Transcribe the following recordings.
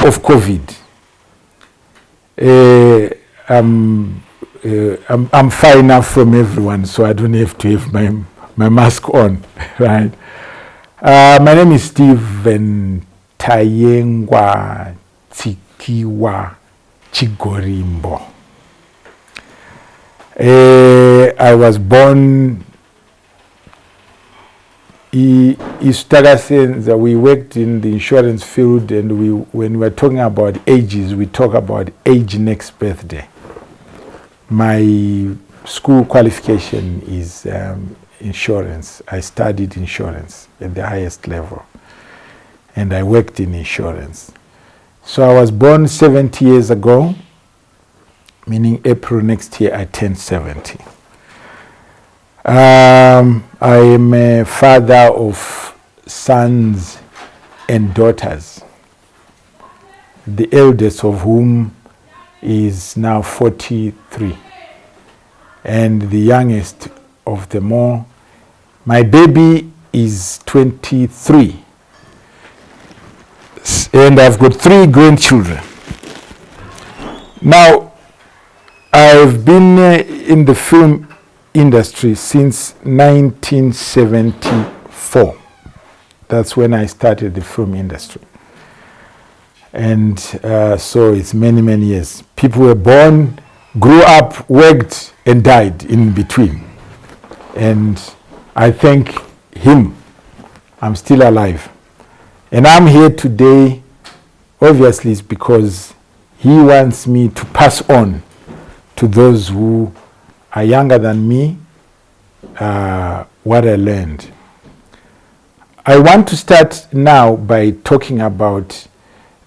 of COVID, I'm far enough from everyone, so I don't have to have my mask on, right? My name is Stephen Chigorimbo. I was born we worked in the insurance field, and when we were talking about ages, we talk about age next birthday. My school qualification is insurance. I studied insurance at the highest level, and I worked in insurance. So I was born 70 years ago, meaning April next year I turned 70. I am a father of sons and daughters, the eldest of whom is now 43, and the youngest of them all, my baby, is 23, and I've got 3 grandchildren. Now, I've been in the film industry since 1974. That's when I started the film industry. And so it's many, many years. People were born, grew up, worked, and died in between. And I thank him. I'm still alive. And I'm here today, obviously, it's because he wants me to pass on to those who are younger than me, what I learned. I want to start now by talking about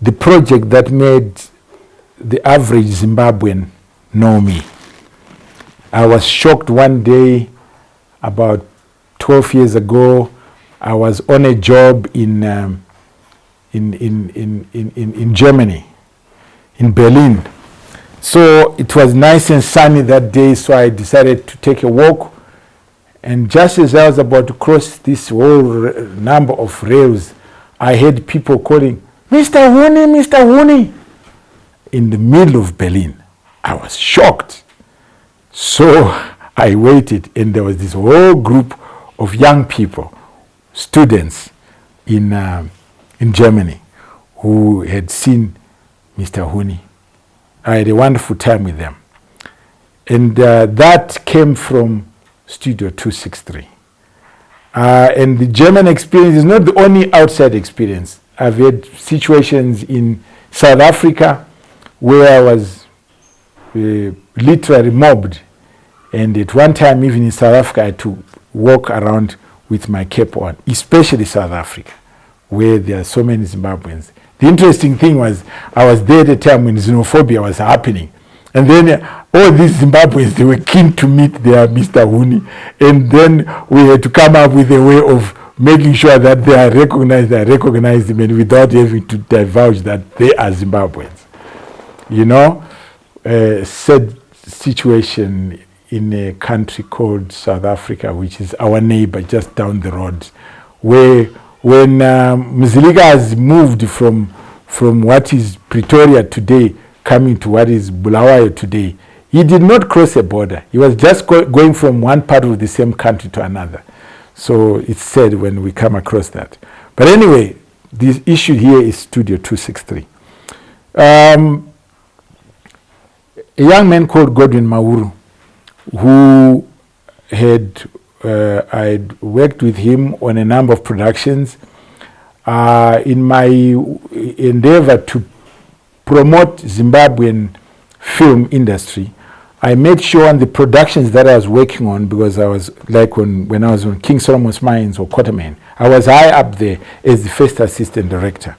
the project that made the average Zimbabwean know me. I was shocked one day, about 12 years ago. I was on a job in Germany, in Berlin. So it was nice and sunny that day, so I decided to take a walk. And just as I was about to cross this whole number of rails, I heard people calling, "Mr. Huni, Mr. Huni," in the middle of Berlin. I was shocked. So I waited, and there was this whole group of young people, students in Germany, who had seen Mr. Huni. I had a wonderful time with them. And that came from Studio 263. And the German experience is not the only outside experience. I've had situations in South Africa where I was literally mobbed. And at one time, even in South Africa, I had to walk around with my cape on, especially South Africa, where there are so many Zimbabweans. The interesting thing was, I was there at a time when xenophobia was happening. And then all these Zimbabweans, they were keen to meet their Mr. Huni. And then we had to come up with a way of making sure that they are recognized, them, and without having to divulge that they are Zimbabweans. You know, sad situation in a country called South Africa, which is our neighbor just down the road, where when Mzilika has moved from what is Pretoria today, coming to what is Bulawayo today, he did not cross a border. He was just going from one part of the same country to another. So it's sad when we come across that. But anyway, the issue here is Studio 263. A young man called Godwin Mauru, who had I'd worked with him on a number of productions. In my endeavor to promote Zimbabwean film industry, I made sure on the productions that I was working on, because I was like when I was on King Solomon's Mines or Quatermain, I was high up there as the first assistant director.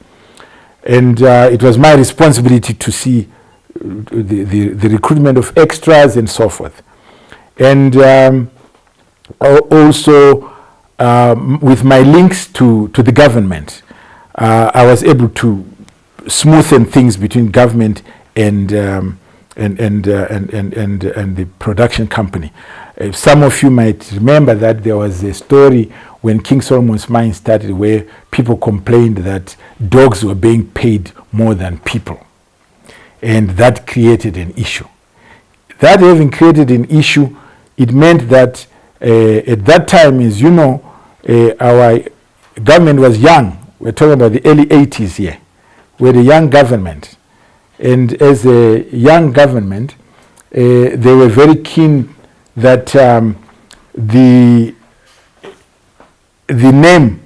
And it was my responsibility to see the recruitment of extras and so forth. And also with my links to the government, I was able to smoothen things between government and the production company. Some of you might remember that there was a story when King Solomon's Mine started where people complained that dogs were being paid more than people. And that created an issue. That having created an issue, it meant that at that time, as you know, our government was young. We're talking about the early 80s here. We're the young government. And as a young government, they were very keen that the name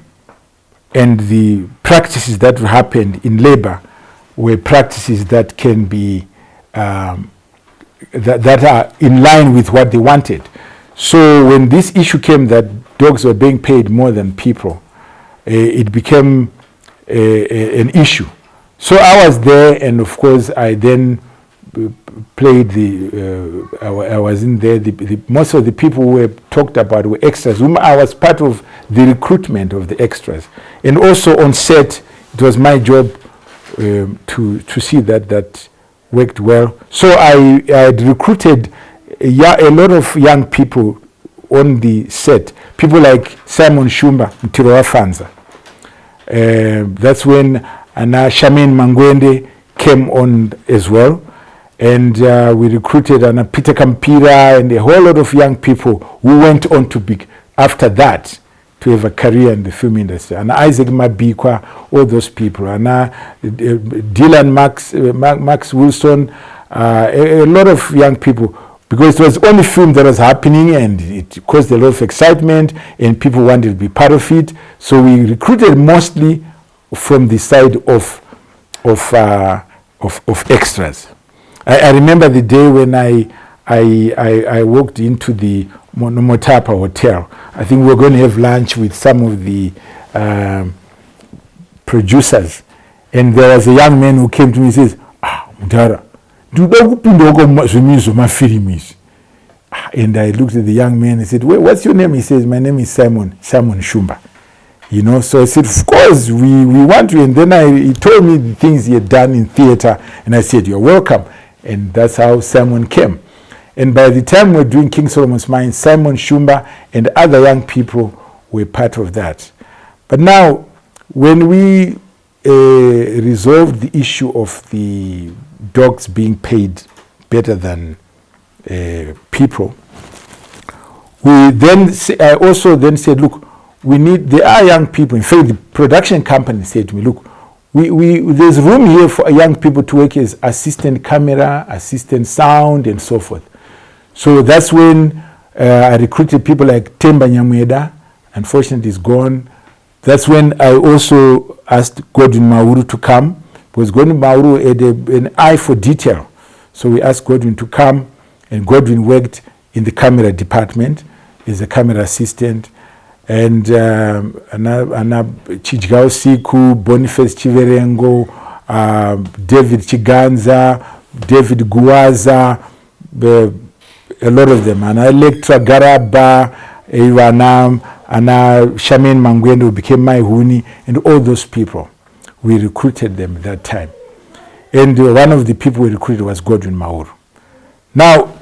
and the practices that happened in labor were practices that can be that are in line with what they wanted. So when this issue came that dogs were being paid more than people, it became an issue. So I was there, and of course I then played I was in there. Most of the people who were talked about were extras. I was part of the recruitment of the extras, and also on set it was my job to see that worked well. So I had recruited a lot of young people on the set. People like Simon Shumba, Mtiro Fanza. That's when Shamin Mangwende came on as well. And we recruited Peter Kampira and a whole lot of young people who went on to be, after that, to have a career in the film industry. And Isaac Mabikwa, all those people. And Dylan Max Wilson, a lot of young people, because it was the only film that was happening and it caused a lot of excitement and people wanted to be part of it. So we recruited mostly from the side of extras. I remember the day when I walked into the Motapa Hotel. I think we were going to have lunch with some of the producers. And there was a young man who came to me and says, Mdara, and I looked at the young man and said, what's your name? He says, my name is Simon Shumba. You know, so I said, of course, we want you. And then he told me the things he had done in theater. And I said, you're welcome. And that's how Simon came. And by the time we're doing King Solomon's Mine, Simon Shumba and other young people were part of that. But now, when we resolved the issue of the dogs being paid better than people, we then I also then said, look, there are young people. In fact, the production company said to me, look, there's room here for young people to work as assistant camera, assistant sound, and so forth. So that's when I recruited people like Temba Nyamweda. Unfortunately, he's gone. That's when I also asked Godwin Mauru to come, because Godwin Mauru had an eye for detail. So we asked Godwin to come, and Godwin worked in the camera department as a camera assistant. And Chijgao Siku, Boniface Chiverengo, David Chiganza, David Guaza, a lot of them. And Electra Garaba, Ivanam, and Shamin Mangwendo, who became my Huni, and all those people. We recruited them at that time. And one of the people we recruited was Godwin Mauru. Now,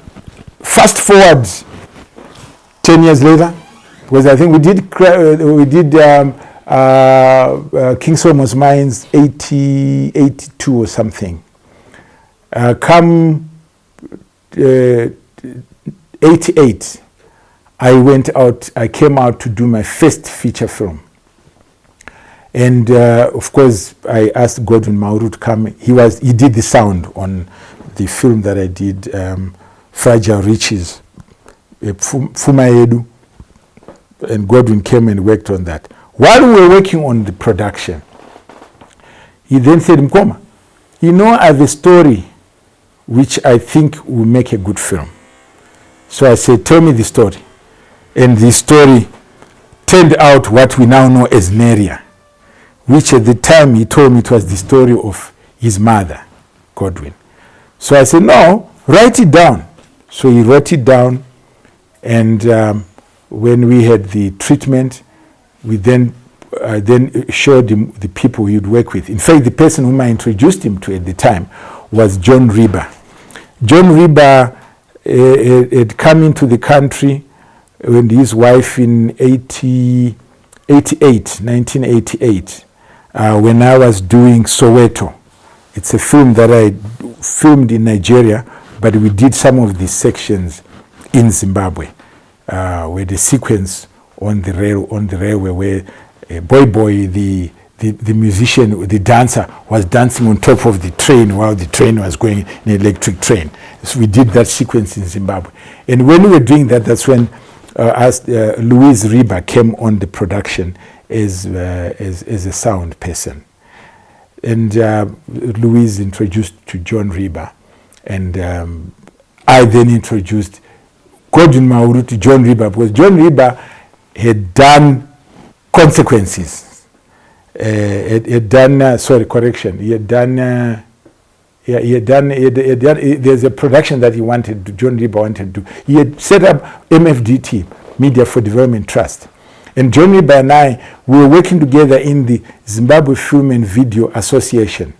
fast forward 10 years later, because I think we did King Solomon's Mines 82 or something. Come 88, I came out to do my first feature film. And of course, I asked Godwin Mauru to come. He did the sound on the film that I did, Fragile Riches, Fumaedu. And Godwin came and worked on that. While we were working on the production, he then said, Mkoma, you know, I have a story which I think will make a good film. So I said, tell me the story. And the story turned out what we now know as Neria, which at the time he told me it was the story of his mother, Godwin. So I said, no, write it down. So he wrote it down, and when we had the treatment, we then showed him the people he'd work with. In fact, the person whom I introduced him to at the time was John Riba. John Riba had come into the country with his wife in 1988, when I was doing Soweto. It's a film that I filmed in Nigeria, but we did some of the sections in Zimbabwe, where the sequence on the railway where Boy, the musician, the dancer, was dancing on top of the train while the train was going in an electric train. So we did that sequence in Zimbabwe. And when we were doing that, that's when Louise Riba came on the production as a sound person. And Louise introduced to John Riba. And I then introduced Godwin Mauru to John Riba, because John Riba had done Consequences. He had done, there's a production that John Riba wanted to do. He had set up MFDT, Media for Development Trust. And John Riba and I, we were working together in the Zimbabwe Film and Video Association,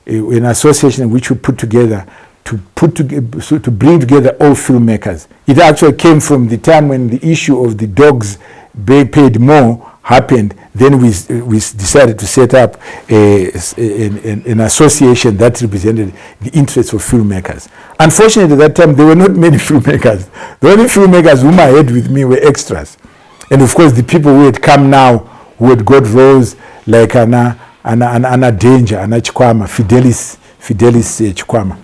an association which we put together to bring together all filmmakers. It actually came from the time when the issue of the dogs being paid more happened. Then we decided to set up an association that represented the interests of filmmakers. Unfortunately, at that time, there were not many filmmakers. The only filmmakers whom I had with me were extras. And of course, the people who had come now, who had got roles like Anna Danger, Anna Chikwama, Fidelis Chikwama,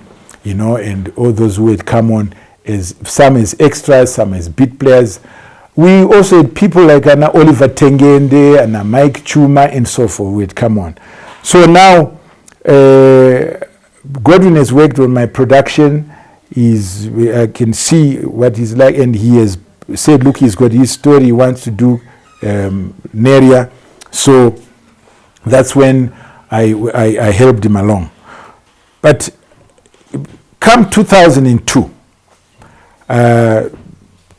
you know, and all those who had come on, as some as extras, some as beat players. We also had people like Oliver Tengende and Mike Chuma and so forth who had come on. So now, Godwin has worked on my production. I can see what he's like, and he has said, look, he's got his story, he wants to do Neria. So that's when I helped him along. But come 2002,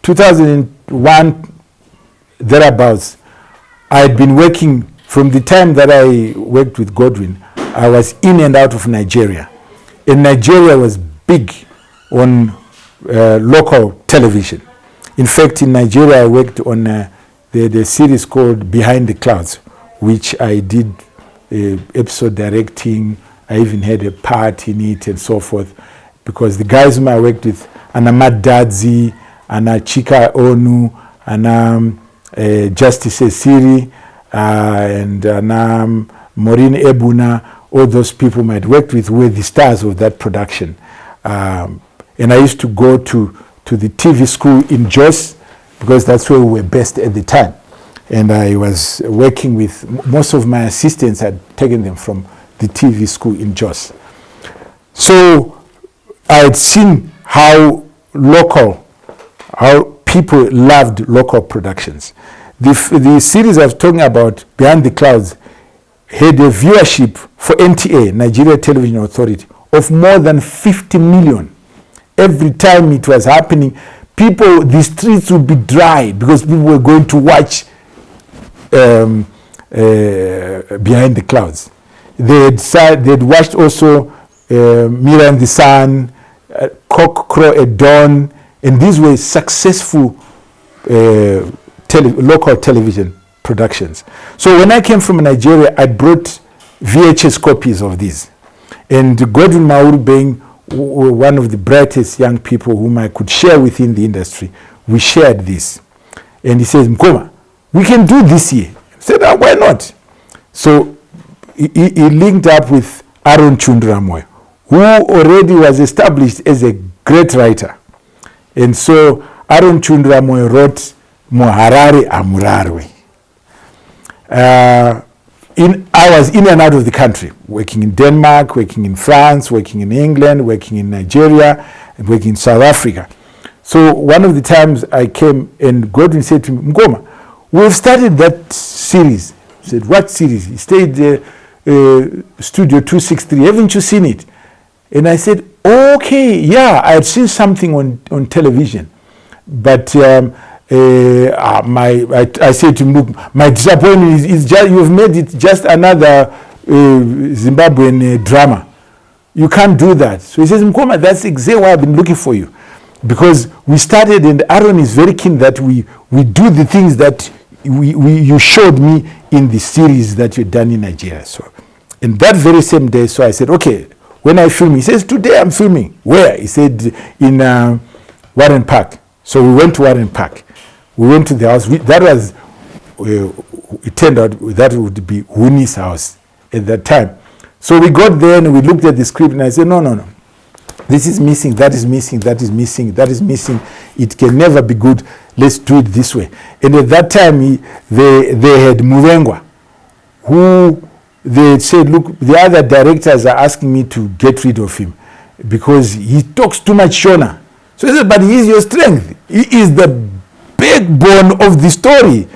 2001, thereabouts, I had been working from the time that I worked with Godwin. I was in and out of Nigeria. And Nigeria was big on local television. In fact, in Nigeria, I worked on the series called Behind the Clouds, which I did episode directing. I even had a part in it and so forth, because the guys whom I worked with, Anamad Dadzi, Ana Chika Onu, Ana Justice Esiri, and Maureen Ebuna, all those people I had worked with were the stars of that production. And I used to go to the TV school in Jos, because that's where we were based at the time. And I was working with, most of my assistants had taken them from the TV school in Jos. So I had seen how people loved local productions. The series I was talking about, Behind the Clouds, had a viewership for NTA, Nigeria Television Authority, of more than 50 million. Every time it was happening, the streets would be dry because people were going to watch Behind the Clouds. They'd watched also Mira and the Sun, Cock Crow at Dawn, and these were successful local television productions. So when I came from Nigeria, I brought VHS copies of these. And Godwin Mauru, being one of the brightest young people whom I could share within the industry, we shared this. And he says, Mkoma, we can do this here. I said, why not? So he linked up with Aaron Chundramoy, who already was established as a great writer. And so Aaron Chundramoy wrote Moharare Amurarwe. I was in and out of the country, working in Denmark, working in France, working in England, working in Nigeria, and working in South Africa. So one of the times I came and Godwin said to me, Mkoma, we've started that series. I said, what series? He stayed Studio 263. Haven't you seen it? And I said, okay, yeah, I had seen something on television. But I said to him, look, my disappointment is just you've made it just another Zimbabwean drama. You can't do that. So he says, Mkoma, that's exactly why I've been looking for you. because we started, and Aaron is very keen that we do the things that you showed me in the series that you've done in Nigeria. So, in that very same day, so I said, okay, when I film, he says, today I'm filming. Where? He said, in Warren Park. So we went to Warren Park. We went to the house. That was, it turned out that would be Huni's house at that time. So we got there and we looked at the script, and I said, no. This is missing, that is missing, that is missing, that is missing. It can never be good. Let's do it this way. And at that time, they had Muvengwa, who they said, look, the other directors are asking me to get rid of him because he talks too much Shona. So he said, but he is your strength. He is the backbone of the story.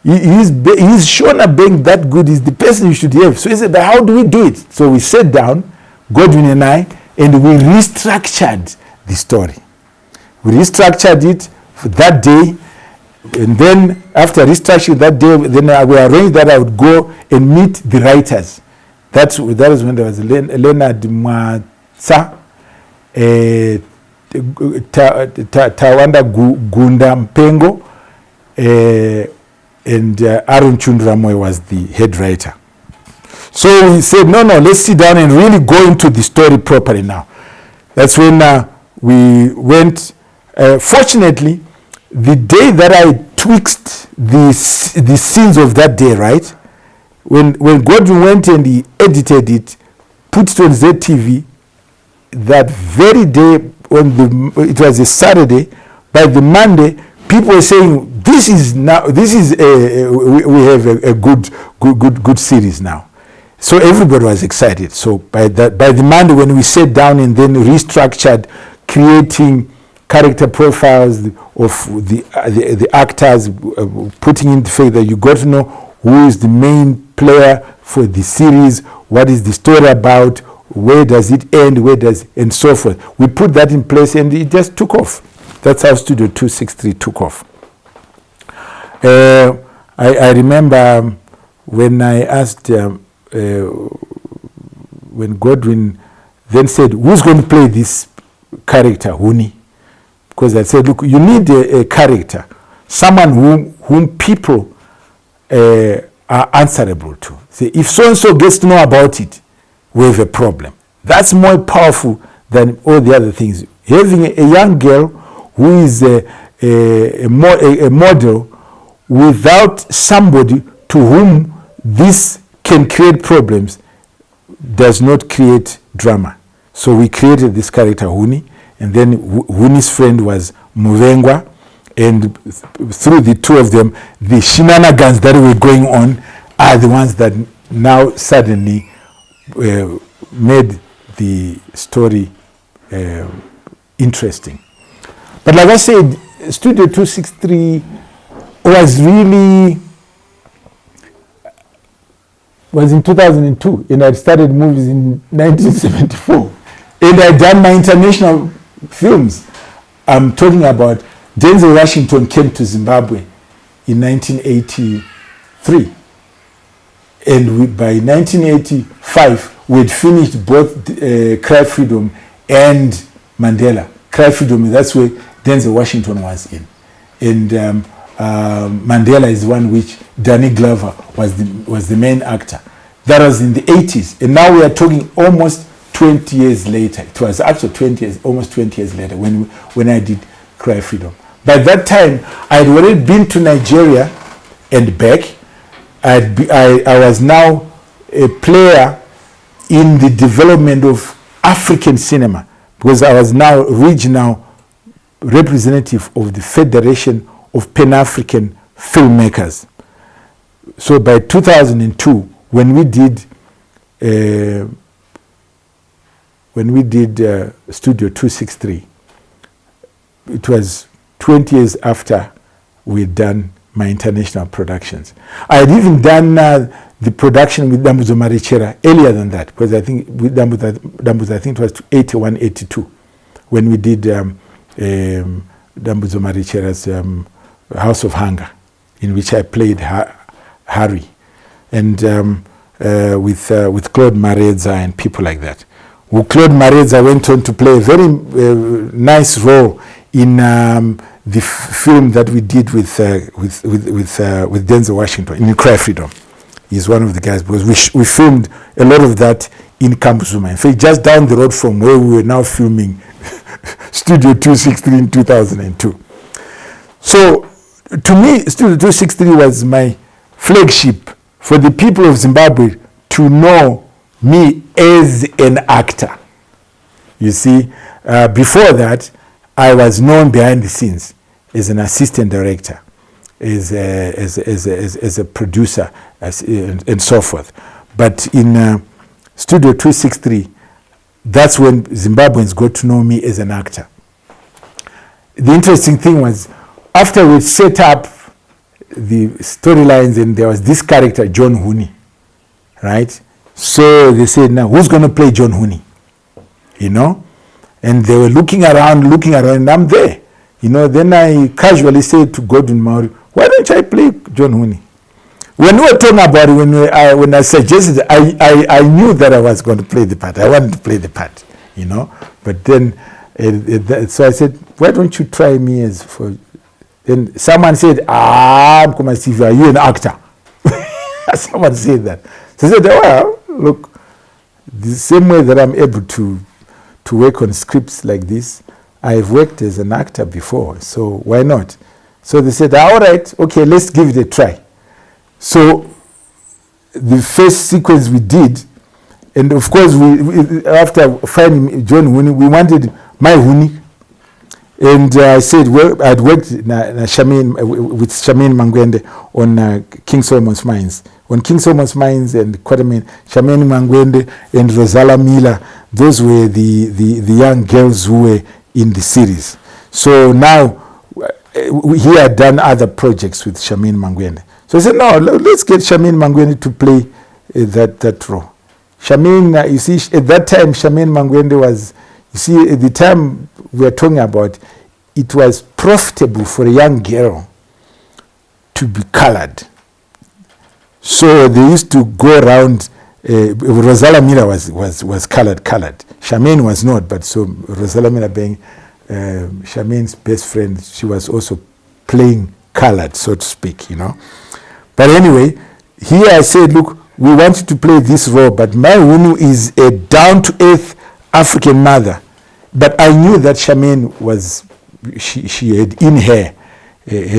He's Shona being that good is the person you should have. So he said, but how do we do it? So we sat down, Godwin and I, and we restructured the story. We restructured it for that day, and then after restructuring that day, then we arranged that I would go and meet the writers. That was when there was Leonard Mwatsa, Tawanda Gunda Mpengo, and Aaron Chundramoy was the head writer. So we said, no, let's sit down and really go into the story properly now. That's when we went. Fortunately, the day that I tweaked the scenes of that day, right? When Godwin went and he edited it, put it on ZTV, that very day, it was a Saturday, by the Monday, people were saying, we have a good series now. So everybody was excited. So by the Monday, when we sat down and then restructured, creating character profiles of the actors, putting in the fact that you got to know who is the main player for the series, what is the story about, where does it end, and so forth. We put that in place and it just took off. That's how Studio 263 took off. I remember when I asked, when Godwin then said, who's going to play this character, Huni? Because I said, look, you need a character, someone whom people are answerable to. Say, if so-and-so gets to know about it, we have a problem. That's more powerful than all the other things. Having a young girl who is a model without somebody to whom this can create problems does not create drama. So we created this character Huni, and then Huni's friend was Muvengwa, and through the two of them, the shenanigans that were going on are the ones that now suddenly made the story interesting. But like I said, Studio 263 was in 2002, and I started movies in 1974, and I done my international films. I'm talking about Denzel Washington came to Zimbabwe in 1983, and by 1985 we had finished both Cry Freedom and Mandela. Cry Freedom, that's where Denzel Washington was in, and Mandela is one which Danny Glover was the main actor. That was in the 80s, and now we are talking almost 20 years later. It was actually almost 20 years later when I did Cry Freedom. By that time, I had already been to Nigeria and back. I was now a player in the development of African cinema, because I was now regional representative of the Federation of Pan-African Filmmakers. So by 2002, when we did Studio 263, it was 20 years after we had done my international productions. I had even done the production with Dambuzo Marichera earlier than that, because I think with Dambuzo, I think it was 81, 82, when we did Dambuzo Marichera's House of Hunger, in which I played Harry, and with Claude Mareza and people like that. Well, Claude Mareza went on to play a very nice role in the film that we did with Denzel Washington in Cry Freedom. He's one of the guys, because we filmed a lot of that in Camp Zuma. In fact, just down the road from where we were now filming Studio 263 in 2002. So to me, Studio 263 was my flagship for the people of Zimbabwe to know me as an actor. You see, before that, I was known behind the scenes as an assistant director, as a producer, and so forth. But in Studio 263, that's when Zimbabweans got to know me as an actor. The interesting thing was, after we set up the storylines, and there was this character, John Huni, right? So they said, now who's going to play John Huni? You know? And they were looking around, and I'm there. You know, then I casually said to Gordon Mauri, why don't I play John Huni? When we were talking about it, when I suggested, I knew that I was going to play the part. I wanted to play the part, you know. But then, so I said, why don't you try me as for... Then someone said, Steve, are you an actor? Someone said that. So I said, well, look, the same way that I'm able to work on scripts like this, I've worked as an actor before, so why not? So they said, all right, okay, let's give it a try. So the first sequence we did, and of course, we after finding John Huni, we wanted my Huni. And I said, well, I'd worked with Shamin Mangwende on King Solomon's Mines. On King Solomon's Mines and Shamin Mangwende and Rosala Miller, those were the young girls who were in the series. So now, he had done other projects with Shamin Mangwende. So I said, no, let's get Shamin Mangwende to play that role. Shamin, you see, at that time, Shamin Mangwende was, you see, at the time we are talking about, it was profitable for a young girl to be colored. So they used to go around, Rosala Miller was colored. Shamin was not, but so Rosala Miller being Shamin's best friend, she was also playing colored, so to speak, you know. But anyway, here I said, look, we want you to play this role, but my Hunu is a down-to-earth African mother. But I knew that Shamin was, she had in her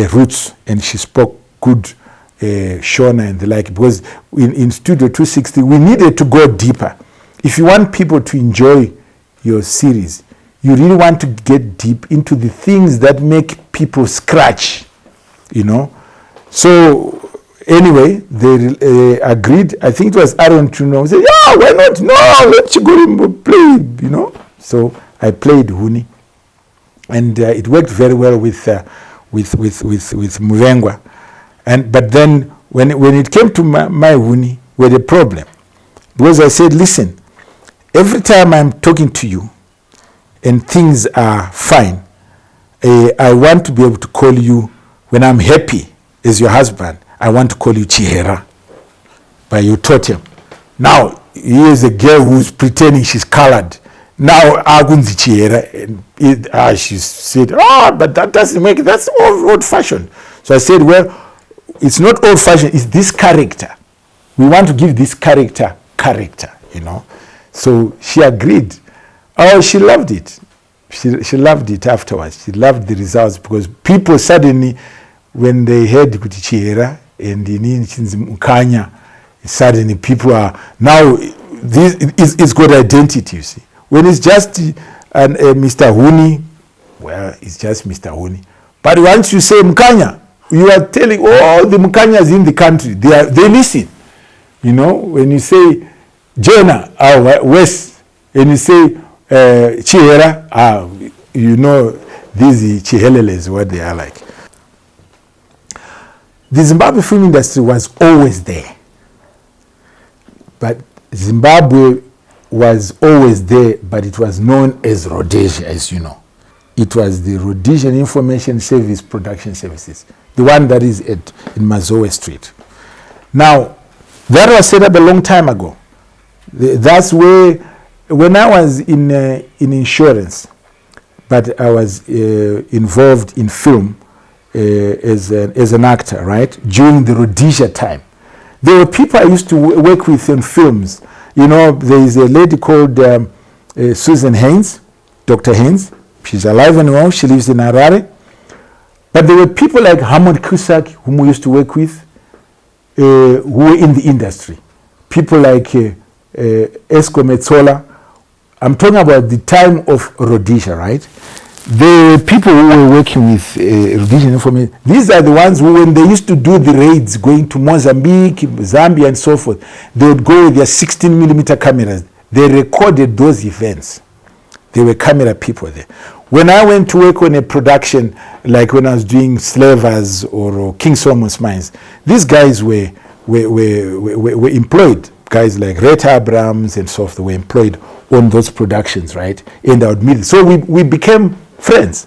roots, and she spoke good Shona and the like, because in Studio 260, we needed to go deeper. If you want people to enjoy your series, you really want to get deep into the things that make people scratch, you know. So anyway, they agreed. I think it was Aaron Chuno said, yeah, why not? No, let Chigorimbo play, you know. So I played Huni, and it worked very well with Muvengwa. But then when it came to my Huni, we had a problem, because I said, listen, every time I'm talking to you and things are fine, I want to be able to call you, when I'm happy as your husband, I want to call you Chihera by your totem. Now, here's a girl who's pretending she's colored. Now, Agunzi Chihera, and she said, but that doesn't make it, that's old-fashioned. So I said, well, it's not old-fashioned, it's this character. We want to give this character, you know. So she agreed. Oh, she loved it. She loved it afterwards. She loved the results, because people suddenly, when they heard Chihera and Mkanya, suddenly people are, now, it's got identity, you see. When it's just Mr. Huni, well, it's just Mr. Huni. But once you say Mkanya, you are telling all the Mkanyas in the country, they listen. You know, when you say Jena, West, and you say Chihera, you know, these Chiheleles, what they are like. The Zimbabwe film industry was always there. But Zimbabwe was always there, but it was known as Rhodesia, as you know. It was the Rhodesian Information Service Production Services, the one that is in Mazoe Street. Now, that was set up a long time ago. That's where, when I was in insurance, but I was involved in film as an actor, right, during the Rhodesia time. There were people I used to work with in films. You know, there is a lady called Susan Haynes, Dr. Haynes. She's alive and well. She lives in Harare. But there were people like Hammond Cusack, whom we used to work with, who were in the industry. People like Esco Metsola. I'm talking about the time of Rhodesia, right? The people who were working with Rhodesian information, these are the ones who, when they used to do the raids, going to Mozambique, Zambia, and so forth, they would go with their 16mm cameras. They recorded those events. They were camera people there. When I went to work on a production, like when I was doing Slavers or King Solomon's Mines, these guys were employed. Guys like Rheta Abrams and so forth were employed on those productions, right? And I would meet them. So we became friends.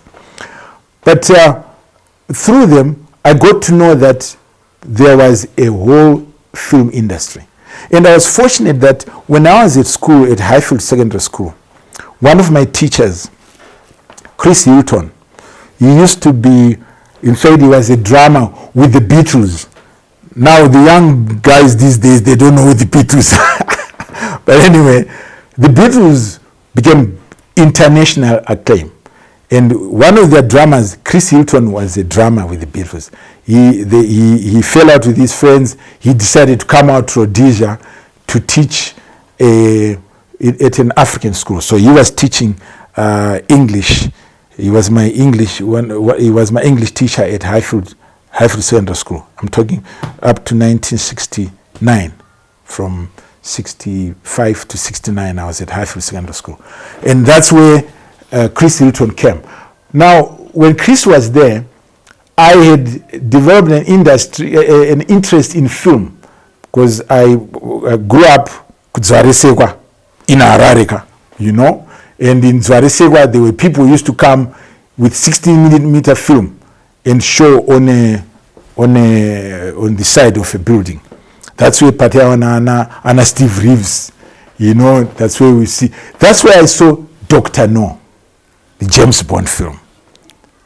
But through them, I got to know that there was a whole film industry. And I was fortunate that when I was at school, at Highfield Secondary School, one of my teachers, Chris Hilton, he used to be, in fact, he was a drummer with the Beatles. Now the young guys these days, they don't know the Beatles. But anyway, the Beatles became international acclaim. And one of their drummers, Chris Hilton, was a drummer with the Beatles. He fell out with his friends. He decided to come out to Rhodesia to teach at an African school. So he was teaching English. He was my English teacher at Highfield Secondary School. I'm talking up to 1969. From 65 to 69, I was at Highfield Secondary School. And that's where Chris Hilton came. Now, when Chris was there, I had developed an interest in film, because I grew up in Harare, you know, and in Zwaresegwa there were people who used to come with 16mm film and show on the side of a building. That's where Patea Anna Steve Reeves, you know, that's where we see. That's where I saw Dr. No, the James Bond film,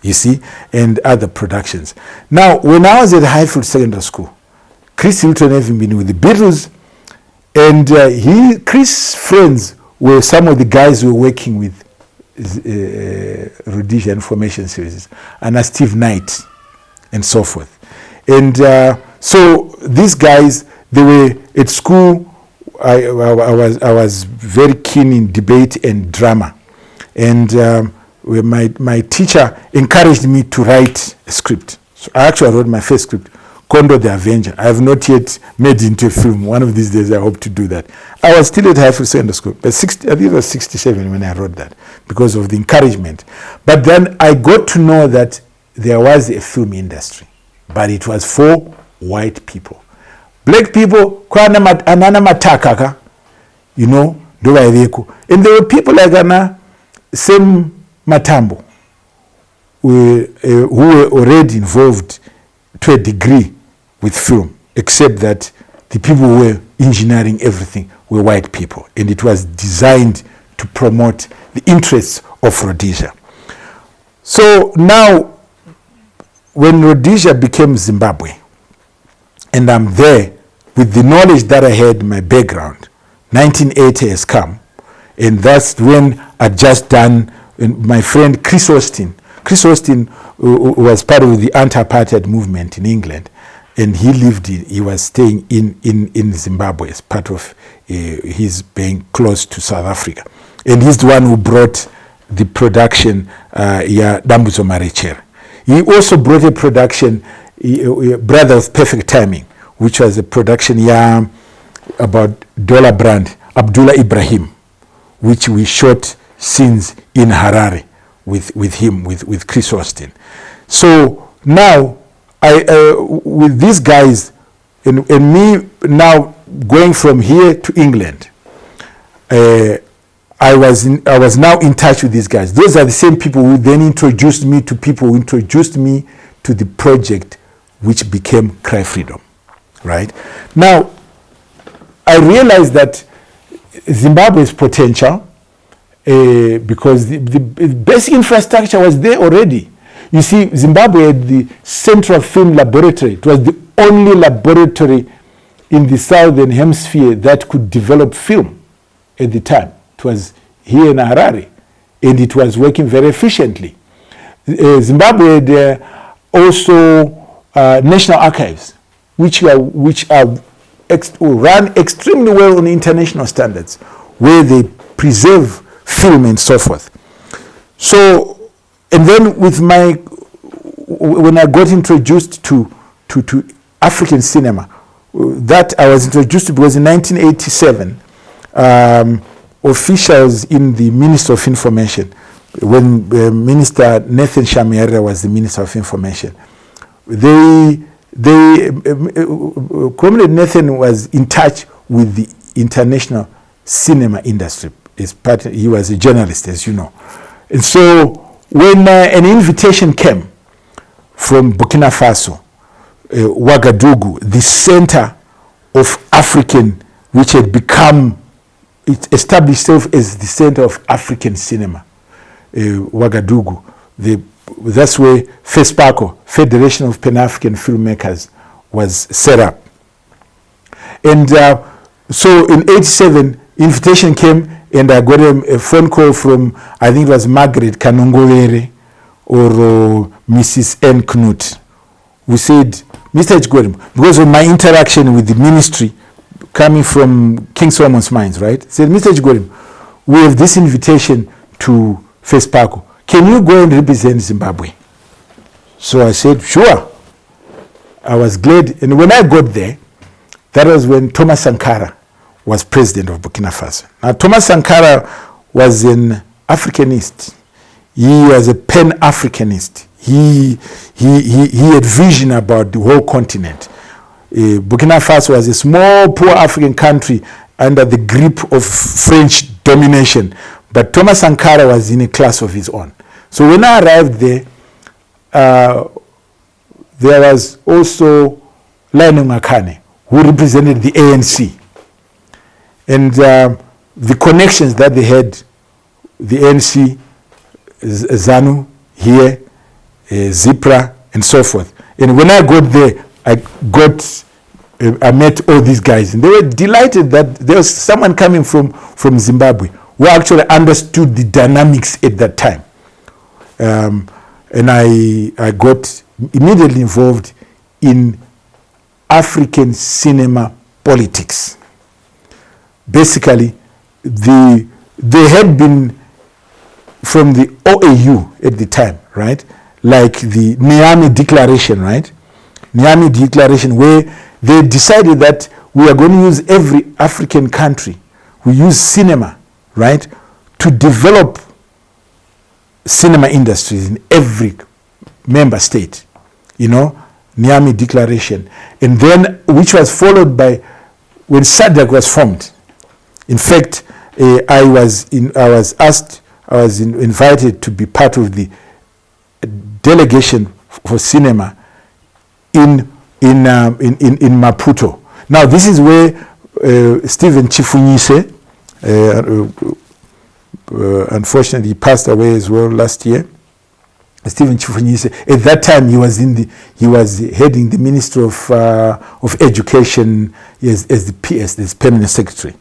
you see, and other productions. Now, when I was at Highfield Secondary School, Chris Hilton having been with the Beatles, and Chris' friends were some of the guys who were working with Rhodesia Information Services, and Steve Knight, and so forth. And so these guys, they were at school. I was very keen in debate and drama, and my teacher encouraged me to write a script. So I actually wrote my first script, Kondo the Avenger. I have not yet made it into a film. One of these days I hope to do that. I was still at Highfield Secondary School, but I think it was 67 when I wrote that, because of the encouragement. But then I got to know that there was a film industry, but it was for white people. Black people, you know, and there were people like Sam Matambo, who were already involved to a degree with film, except that the people who were engineering everything were white people, and it was designed to promote the interests of Rhodesia. So now, when Rhodesia became Zimbabwe, and I'm there with the knowledge that I had in my background, 1980 has come, and that's when I just done, my friend Chris Austin. Chris Austin was part of the anti-apartheid movement in England, and he was staying in Zimbabwe as part of his being close to South Africa. And he's the one who brought the production, Dambuzo Marechere. He also brought a production, Brother of Perfect Timing, which was a production about Dollar Brand, Abdullah Ibrahim, which we shot scenes in Harare with him, with Chris Austin. So now, with these guys, and me now going from here to England, I was now in touch with these guys. Those are the same people who then introduced me to people who introduced me to the project which became Cry Freedom, right? Now, I realized that Zimbabwe's potential, because the basic infrastructure was there already. You see, Zimbabwe had the Central Film Laboratory. It was the only laboratory in the Southern Hemisphere that could develop film at the time. It was here in Harare, and it was working very efficiently. Zimbabwe had also national archives, which are run extremely well on international standards, where they preserve film and so forth. So, and then when I got introduced to African cinema, that I was introduced to because in 1987, officials in the Ministry of Information, when Minister Nathan Shamere was the Minister of Information, Comrade Nathan was in touch with the international cinema industry. He was a journalist, as you know. And so when an invitation came from Burkina Faso, Ouagadougou, the center of African, which had become, it established itself as the center of African cinema, Ouagadougou, that's where FESPACO, Federation of Pan-African Filmmakers, was set up. And so in 87, invitation came, and I got a phone call from, I think it was Margaret Kanongowere or Mrs. N. Knut, who said, Mr. Chigorimbo, because of my interaction with the ministry coming from King Solomon's Mines, right? Said, Mr. Chigorimbo, we have this invitation to FESPACO. Can you go and represent Zimbabwe? So I said, sure. I was glad. And when I got there, that was when Thomas Sankara was president of Burkina Faso. Now, Thomas Sankara was an Africanist. He was a Pan-Africanist. He had vision about the whole continent. Burkina Faso was a small, poor African country under the grip of French domination. But Thomas Sankara was in a class of his own. So when I arrived there, there was also Lionel Makane, who represented the ANC. And the connections that they had, the ANC, ZANU here, ZIPRA, and so forth. And when I got there, I met all these guys, and they were delighted that there was someone coming from Zimbabwe who actually understood the dynamics at that time. And I got immediately involved in African cinema politics. Basically, they had been from the OAU at the time, right? Like the Niamey Declaration, right? Niamey Declaration, where they decided that we are going to use every African country. We use cinema, right, to develop cinema industries in every member state, Niamey Declaration. And then, which was followed by when SADC was formed. In fact, I was invited to be part of the delegation for cinema in Maputo. Now, this is where Stephen Chigorimbo, unfortunately, he passed away as well last year. Stephen Chigorimbo, at that time, he was heading the Ministry of Education as the PS, this permanent secretary.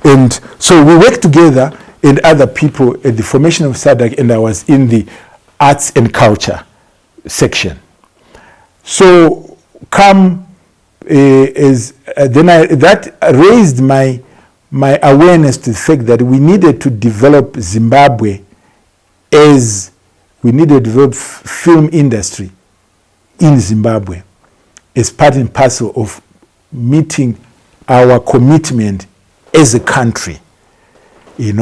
And so we worked together and other people at the formation of SADC, and I was in the arts and culture section. So that raised my awareness to the fact that we needed to develop Zimbabwe as we needed to develop film industry in Zimbabwe as part and parcel of meeting our commitment as a country, and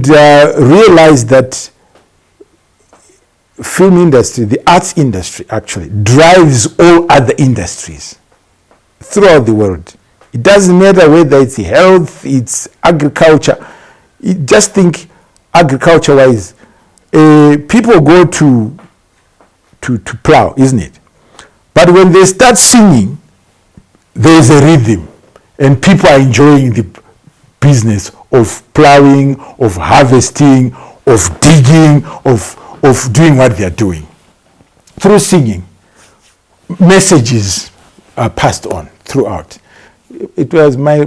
realize that film industry, the arts industry actually, drives all other industries throughout the world. It doesn't matter whether it's health, it's agriculture. You just think agriculture-wise, people go to plow, isn't it? But when they start singing, there's a rhythm, and people are enjoying the business of plowing, of harvesting, of digging, of doing what they're doing. Through singing, messages are passed on throughout. It was my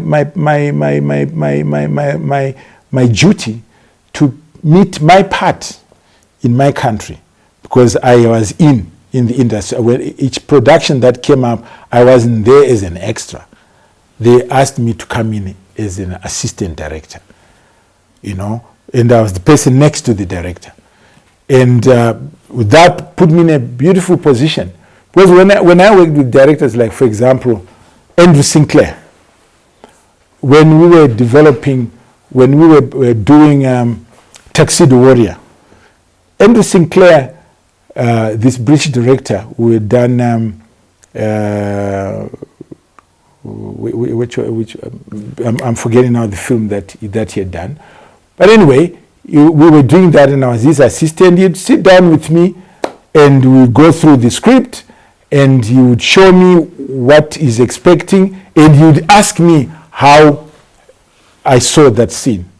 duty to meet my part in my country, because I was in the industry. When each production that came up, I wasn't there as an extra. They asked me to come in as an assistant director, and I was the person next to the director. And that put me in a beautiful position. Because when I worked with directors, like, for example, Andrew Sinclair, when we were doing Tuxedo Warrior, Andrew Sinclair, this British director who had done I'm forgetting now the film that he had done. But anyway, we were doing that, and I was his assistant. He'd sit down with me and we would go through the script, and he would show me what he's expecting, and he would ask me how I saw that scene.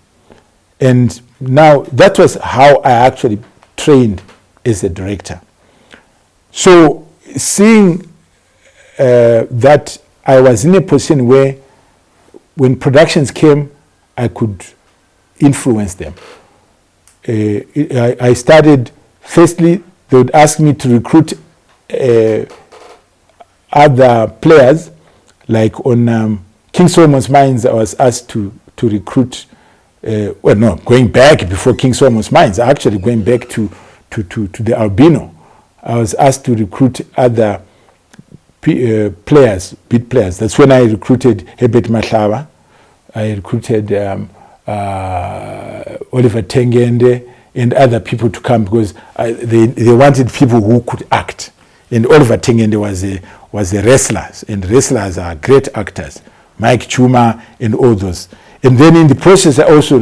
And now that was how I actually trained as a director. So seeing that I was in a position where when productions came, I could influence them. I started, firstly, they would ask me to recruit other players, like on King Solomon's Mines. I was asked to recruit, going back before King Solomon's Mines, actually going back to the albino. I was asked to recruit other players, beat players. That's when I recruited Herbert Mahlaba. I recruited Oliver Tengende and other people to come, because they wanted people who could act. And Oliver Tengende was a wrestler, and wrestlers are great actors, Mike Chuma and all those. And then in the process, I also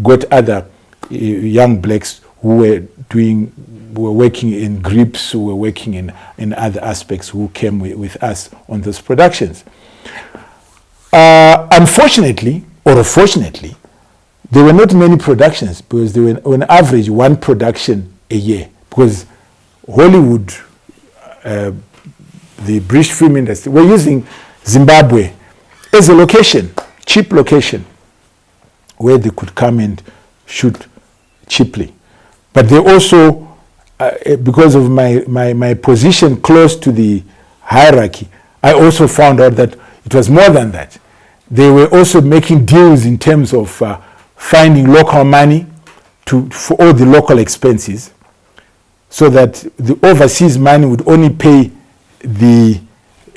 got other young blacks who were working in grips, who were working in other aspects, who came with us on those productions. Unfortunately, or fortunately, there were not many productions, because there were on average one production a year, because Hollywood, the British film industry, were using Zimbabwe as a location, cheap location, where they could come and shoot cheaply. But they also, because of my position close to the hierarchy, I also found out that it was more than that. They were also making deals in terms of finding local money for all the local expenses, so that the overseas money would only pay the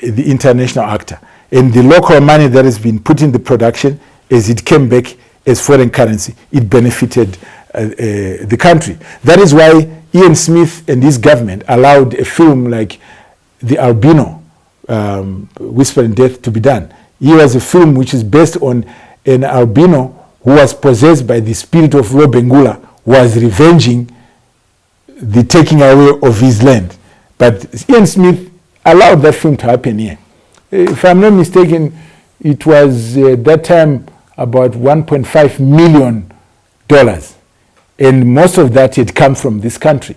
international actor. And the local money that has been put in the production, as it came back as foreign currency, it benefited the country. That is why Ian Smith and his government allowed a film like The Albino, Whisper in Death, to be done. He was a film which is based on an albino who was possessed by the spirit of Lobengula, who was revenging the taking away of his land. But Ian Smith allowed that film to happen here. If I'm not mistaken, it was that time about $1.5 million. And most of that had come from this country,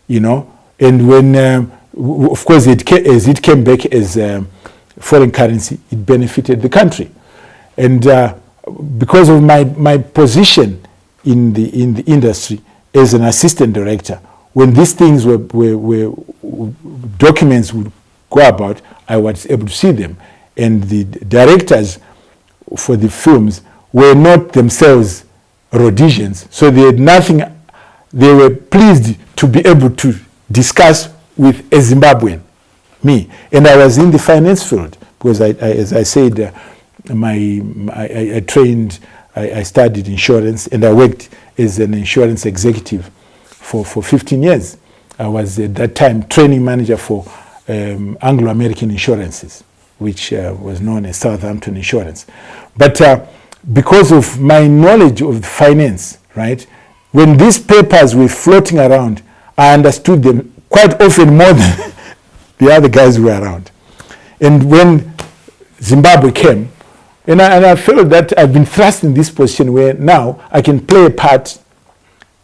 And when, of course, as it came back as foreign currency, it benefited the country. And because of my position in the industry as an assistant director, when these things were documents would go about, I was able to see them. And the directors for the films were not themselves Rhodesians, so they had nothing. They were pleased to be able to discuss with a Zimbabwean, me. And I was in the finance field, because as I said, I trained, I studied insurance, and I worked as an insurance executive for 15 years. I was at that time training manager for Anglo-American Insurances, which was known as Southampton Insurance. But because of my knowledge of finance, right, when these papers were floating around, I understood them quite often more than the other guys who were around. And when Zimbabwe came, And I feel that I've been thrust in this position where now I can play a part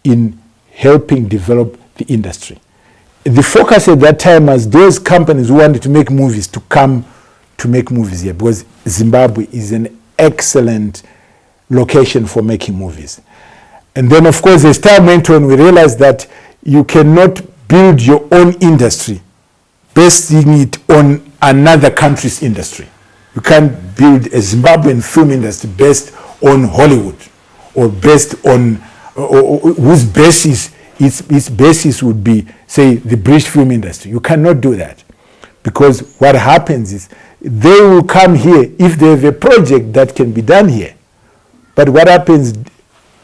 in helping develop the industry. The focus at that time was those companies who wanted to make movies to come to make movies here, because Zimbabwe is an excellent location for making movies. And then, of course, as time went on, we realized that you cannot build your own industry basing it on another country's industry. You can't build a Zimbabwean film industry based on Hollywood or based on whose basis, its basis would be, say, the British film industry. You cannot do that, because what happens is they will come here if they have a project that can be done here. But what happens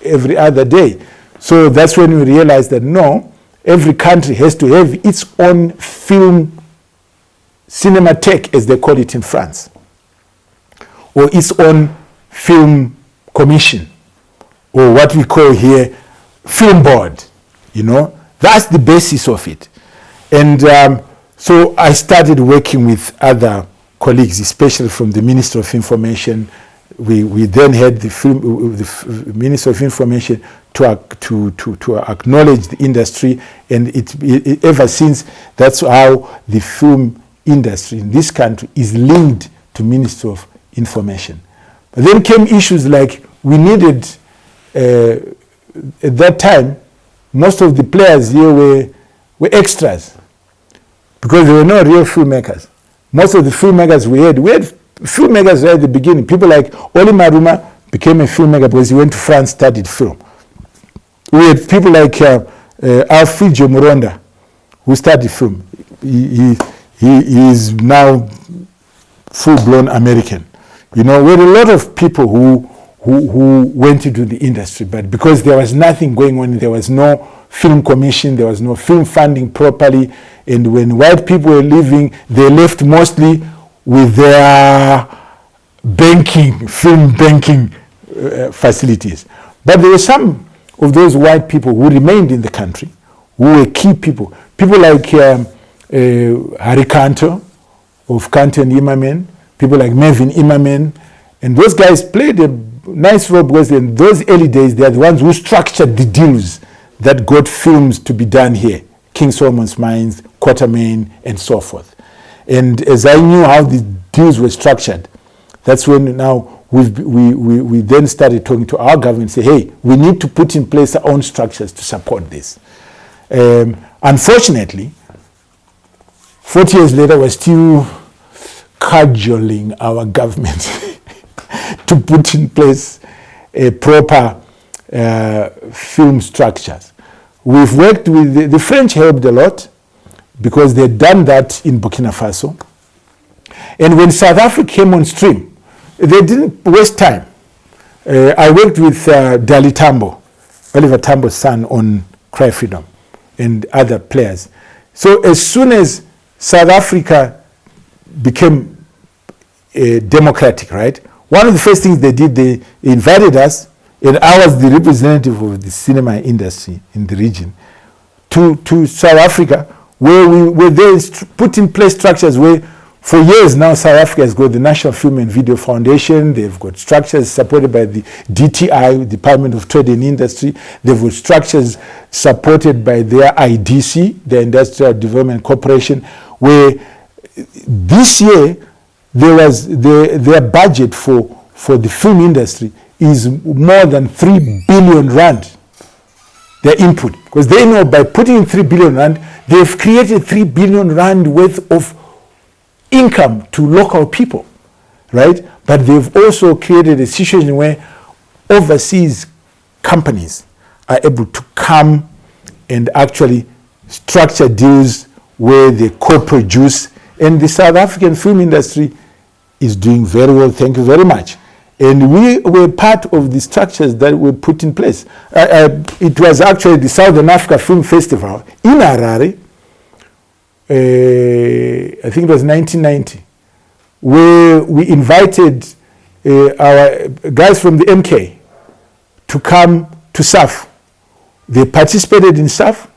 every other day? So that's when we realize that no, every country has to have its own film cinémathèque, as they call it in France, or its own film commission, or what we call here film board. You know, that's the basis of it. And so I started working with other colleagues, especially from the Ministry of Information. We then had the Minister of Information to acknowledge the industry, and it ever since, that's how the film industry in this country is linked to Ministry of Information. But then came issues like we needed, at that time, most of the players here were extras, because there were no real filmmakers. Most of the filmmakers we had filmmakers right at the beginning. People like Oli Maruma became a filmmaker because he went to France, studied film. We had people like Alfredo Muronda, who studied film. He is now full-blown American. You know, we had a lot of people who went into the industry, but because there was nothing going on, there was no film commission, there was no film funding properly, and when white people were leaving, they left mostly with their film banking facilities. But there were some of those white people who remained in the country, who were key people. People like Harry Kanto of Kanto and Imamen, people like Mervyn Imamen, and those guys played a nice role, because in those early days, they are the ones who structured the deals that got films to be done here. King Solomon's Mines, Quatermain, and so forth. And as I knew how the deals were structured, that's when now we then started talking to our government and say, hey, we need to put in place our own structures to support this. Unfortunately, 40 years later, we're still cajoling our government to put in place a proper film structures. We've worked with the French, helped a lot, because they'd done that in Burkina Faso. And when South Africa came on stream, they didn't waste time. I worked with Dali Tambo, Oliver Tambo's son, on Cry Freedom, and other players. So as soon as South Africa became democratic, right? One of the first things they did, they invited us, and I was the representative of the cinema industry in the region, to South Africa, where we were there, put in place structures where for years now South Africa has got the National Film and Video Foundation. They've got structures supported by the DTI, Department of Trade and Industry. They've got structures supported by their IDC, the Industrial Development Corporation, where this year there was their budget for the film industry is more than 3 billion rand, their input. Because they know by putting in 3 billion rand, they've created 3 billion rand worth of income to local people, right? But they've also created a situation where overseas companies are able to come and actually structure deals where they co-produce. And the South African film industry is doing very well, thank you very much. And we were part of the structures that were put in place. It was actually the Southern Africa Film Festival in Harare, I think it was 1990, where we invited our guys from the MK to come to SAF. They participated in SAF.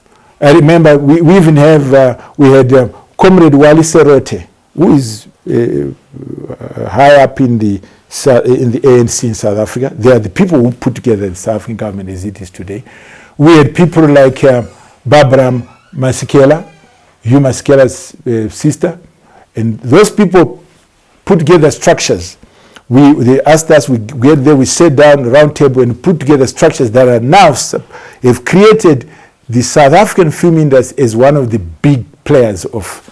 I remember we even have, we had Comrade Wali Serote, who is high up in the in the ANC in South Africa. They are the people who put together the South African government as it is today. We had people like Barbara Masekela, Hugh Masekela's sister, and those people put together structures. They asked us, we get there, we sat down round table and put together structures that are now have created the South African film industry as one of the big players of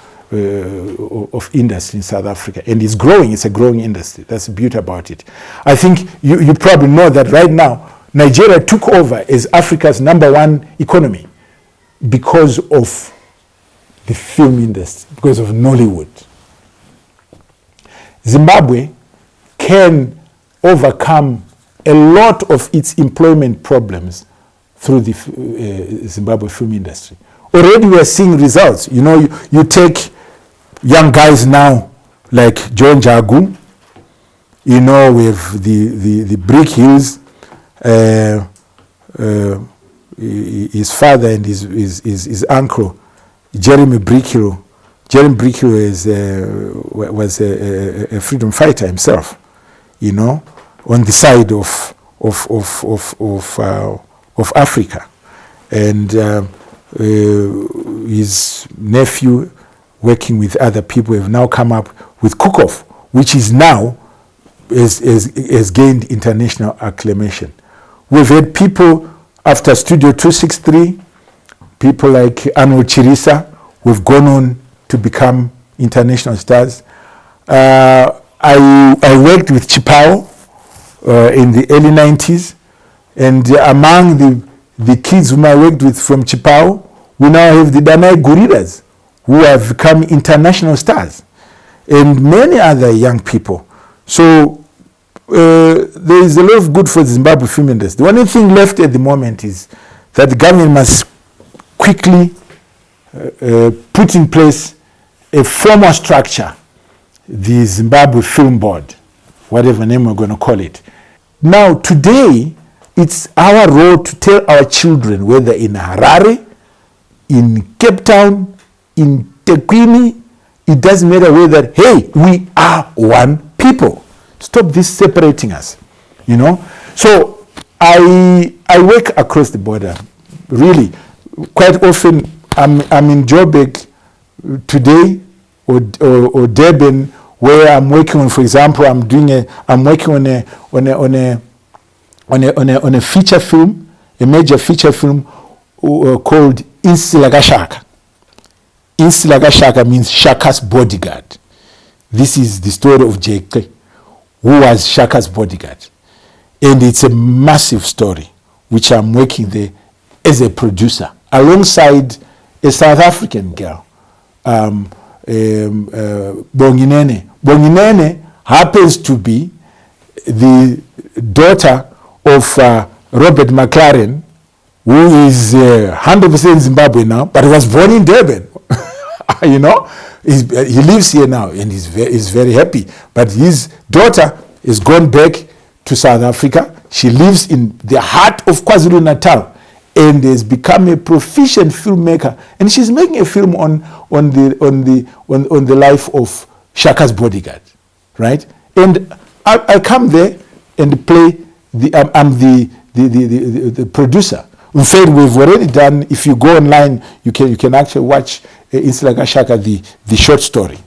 industry in South Africa, and it's growing. It's a growing industry. That's the beauty about it. I think you probably know that right now Nigeria took over as Africa's #1 economy because of the film industry, because of Nollywood. Zimbabwe can overcome a lot of its employment problems through the Zimbabwe film industry. Already we are seeing results. You know, you take young guys now like John Njagu, you know, with the Brickhills, his father and his uncle, Jeremy Brickhill. Jeremy Brickhill was a freedom fighter himself, you know, on the side of Africa, and his nephew, working with other people, have now come up with Cook-Off, which is now has gained international acclamation. We've had people after Studio 263, people like Arnold Chirisa, who've gone on to become international stars. I worked with Chipao in the early 90s, and among the kids whom I worked with from Chipao, we now have the Danai Gorillas, who have become international stars, and many other young people. So there is a lot of good for the Zimbabwe film industry. The only thing left at the moment is that the government must quickly put in place a formal structure, the Zimbabwe Film Board, whatever name we're going to call it. Now, today, it's our role to tell our children, whether in Harare, in Cape Town, in Tekwini, it doesn't matter whether, hey, we are one people. Stop this separating us, you know. So I work across the border, really. Quite often, I'm in Joburg today or Durban, where I'm working on, for example, I'm working on a feature film, a major feature film called Insilagashaka. Insilagashaka means Shaka's bodyguard. This is the story of Jake, who was Shaka's bodyguard. And it's a massive story, which I'm working there as a producer, alongside a South African girl, Bonginene. Bonginene happens to be the daughter of Robert McLaren, who is 100% Zimbabwe now, but was born in Durban. You know, he lives here now, and he's very happy. But his daughter has gone back to South Africa. She lives in the heart of KwaZulu-Natal and has become a proficient filmmaker. And she's making a film on the life of Shaka's bodyguard, right? And I come there and play I'm the producer. In fact, we've already done. If you go online, you can actually watch Insilagashaka, the short story,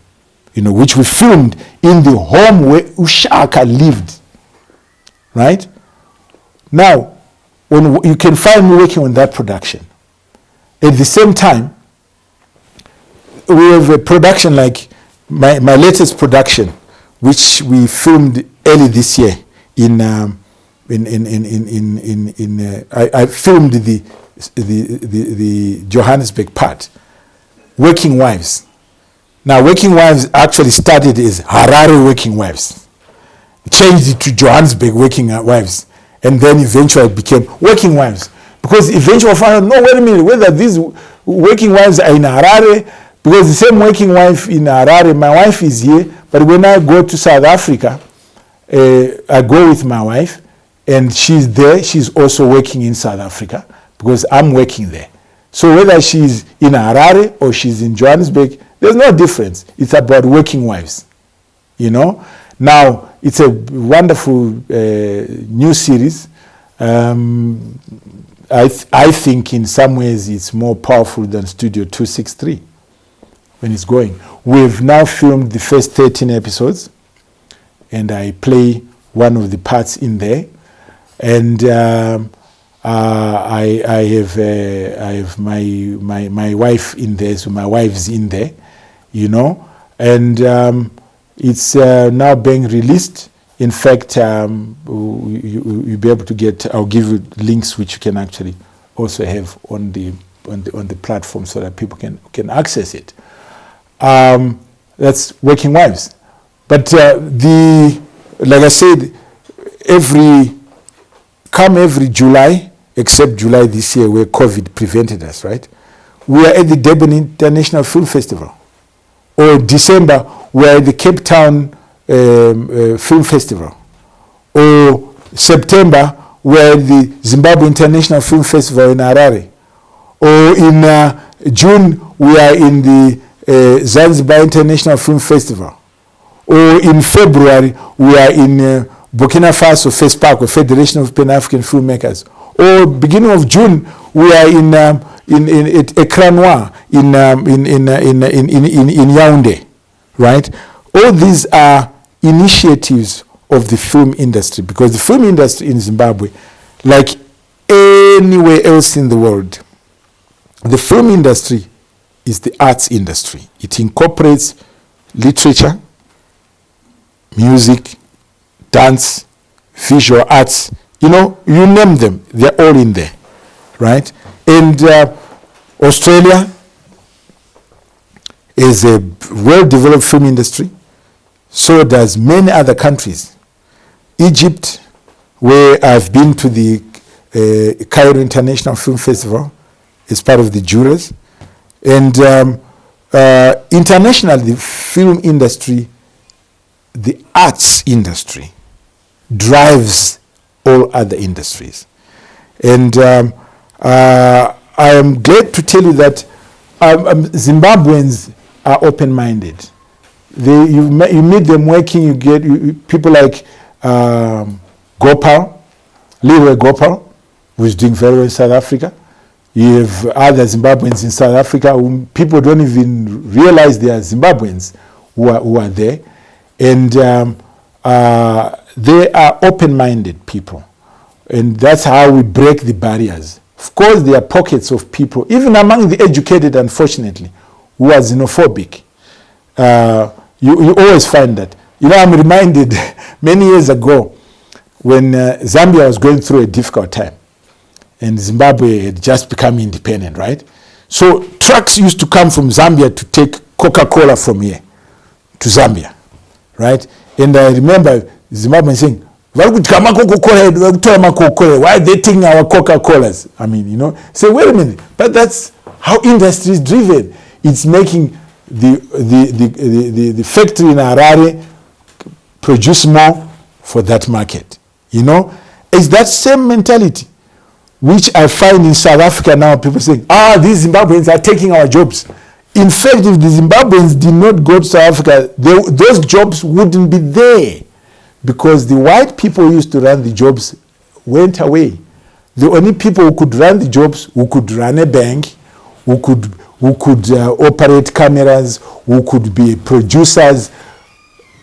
you know, which we filmed in the home where Ushaka lived. Right? Now, you can find me working on that production. At the same time, we have a production like my latest production, which we filmed early this year I filmed the Johannesburg part, Working Wives. Now, Working Wives actually started as Harare Working Wives, changed it to Johannesburg Working Wives, and then eventually it became Working Wives, because eventually I found out, no, wait a minute, whether these Working Wives are in Harare, because the same working wife in Harare, my wife is here, but when I go to South Africa, I go with my wife, and she's there. She's also working in South Africa because I'm working there. So whether she's in Harare or she's in Johannesburg, there's no difference. It's about working wives, you know. Now, it's a wonderful new series. I think in some ways it's more powerful than Studio 263 when it's going. We've now filmed the first 13 episodes, and I play one of the parts in there. And I have my wife in there, so my wife's in there, you know, and it's now being released. In fact, you'll be able to get. I'll give you links which you can actually also have on the platform so that people can access it. That's Working Wives, but like I said, every July, except July this year where COVID prevented us, right? We are at the Durban International Film Festival. Or December, we are at the Cape Town Film Festival. Or September, we are at the Zimbabwe International Film Festival in Harare. Or in June, we are in the Zanzibar International Film Festival. Or in February, we are in Burkina Faso FESPAC, or Federation of Pan-African Filmmakers. Or beginning of June, we are in Écran Noir in Yaoundé, right? All these are initiatives of the film industry, because the film industry in Zimbabwe, like anywhere else in the world, the film industry is the arts industry. It incorporates literature, music, dance, visual arts, you know, you name them, they're all in there, right? And Australia is a well-developed film industry. So does many other countries. Egypt, where I've been to the Cairo International Film Festival as part of the jurors. And internationally, the film industry, the arts industry, drives all other industries. And I am glad to tell you that Zimbabweans are open-minded. You meet them working, you get people like Gopal, Leroy Gopal, who is doing very well in South Africa. You have other Zimbabweans in South Africa whom people don't even realize they are Zimbabweans who are there. And they are open-minded people. And that's how we break the barriers. Of course, there are pockets of people, even among the educated, unfortunately, who are xenophobic. You always find that. You know, I'm reminded many years ago when Zambia was going through a difficult time and Zimbabwe had just become independent, right? So trucks used to come from Zambia to take Coca-Cola from here to Zambia, right? And I remember Zimbabwe saying, why are they taking our Coca-Colas? I mean, you know, say, wait a minute, but that's how industry is driven. It's making the factory in Harare produce more for that market. You know, it's that same mentality, which I find in South Africa now. People saying, these Zimbabweans are taking our jobs. In fact, if the Zimbabweans did not go to South Africa, those jobs wouldn't be there, because the white people who used to run the jobs went away. The only people who could run the jobs, who could run a bank, who could operate cameras, who could be producers,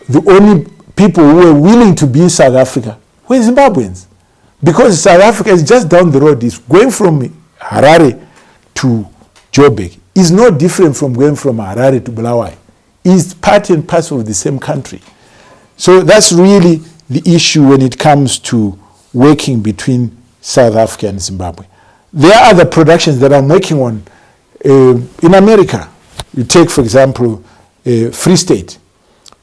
the only people who were willing to be in South Africa were Zimbabweans. Because South Africa is just down the road. It's going from Harare to Joburg is no different from going from Harare to Bulawayo. It's part and parcel of the same country. So that's really the issue when it comes to working between South Africa and Zimbabwe. There are other productions that I'm working on in America. You take, for example, Freestate.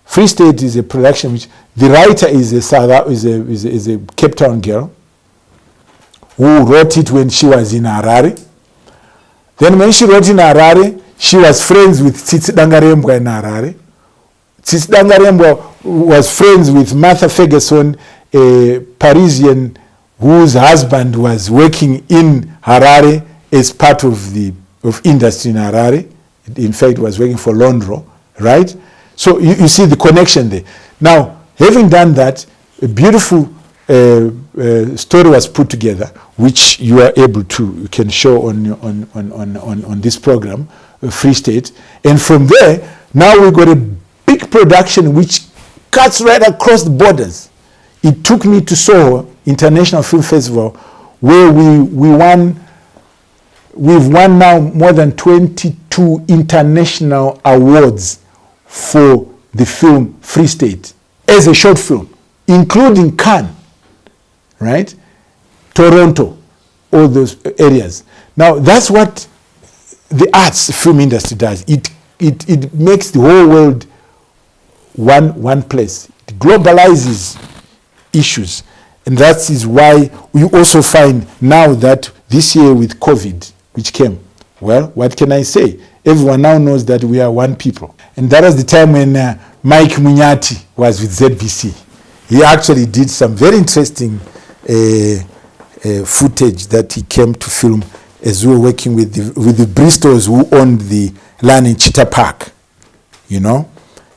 Freestate is a production which the writer is a Cape Town girl who wrote it when she was in Harare. Then when she wrote in Harare, she was friends with Tsitsi Dangarembwa in Harare. Tsitsi Dangarembwa was friends with Martha Ferguson, a Parisian whose husband was working in Harare as part of industry in Harare. In fact, was working for Londro, right? So you see the connection there. Now, Having done that, a beautiful story was put together, which you can show on this program, Freestate. And from there, now we got a big production which cuts right across the borders. It took me to Soho International Film Festival, where we've won now more than 22 international awards for the film Freestate as a short film, including Cannes, right? Toronto, all those areas. Now that's what the arts film industry does. It makes the whole world one place. It globalizes issues. And that is why we also find now that this year with COVID, which came, well, what can I say? Everyone now knows that we are one people. And that was the time when Mike Munyati was with ZBC. He actually did some very interesting footage that he came to film as we were working with the Bristows who owned the land in Cheetah Park, you know.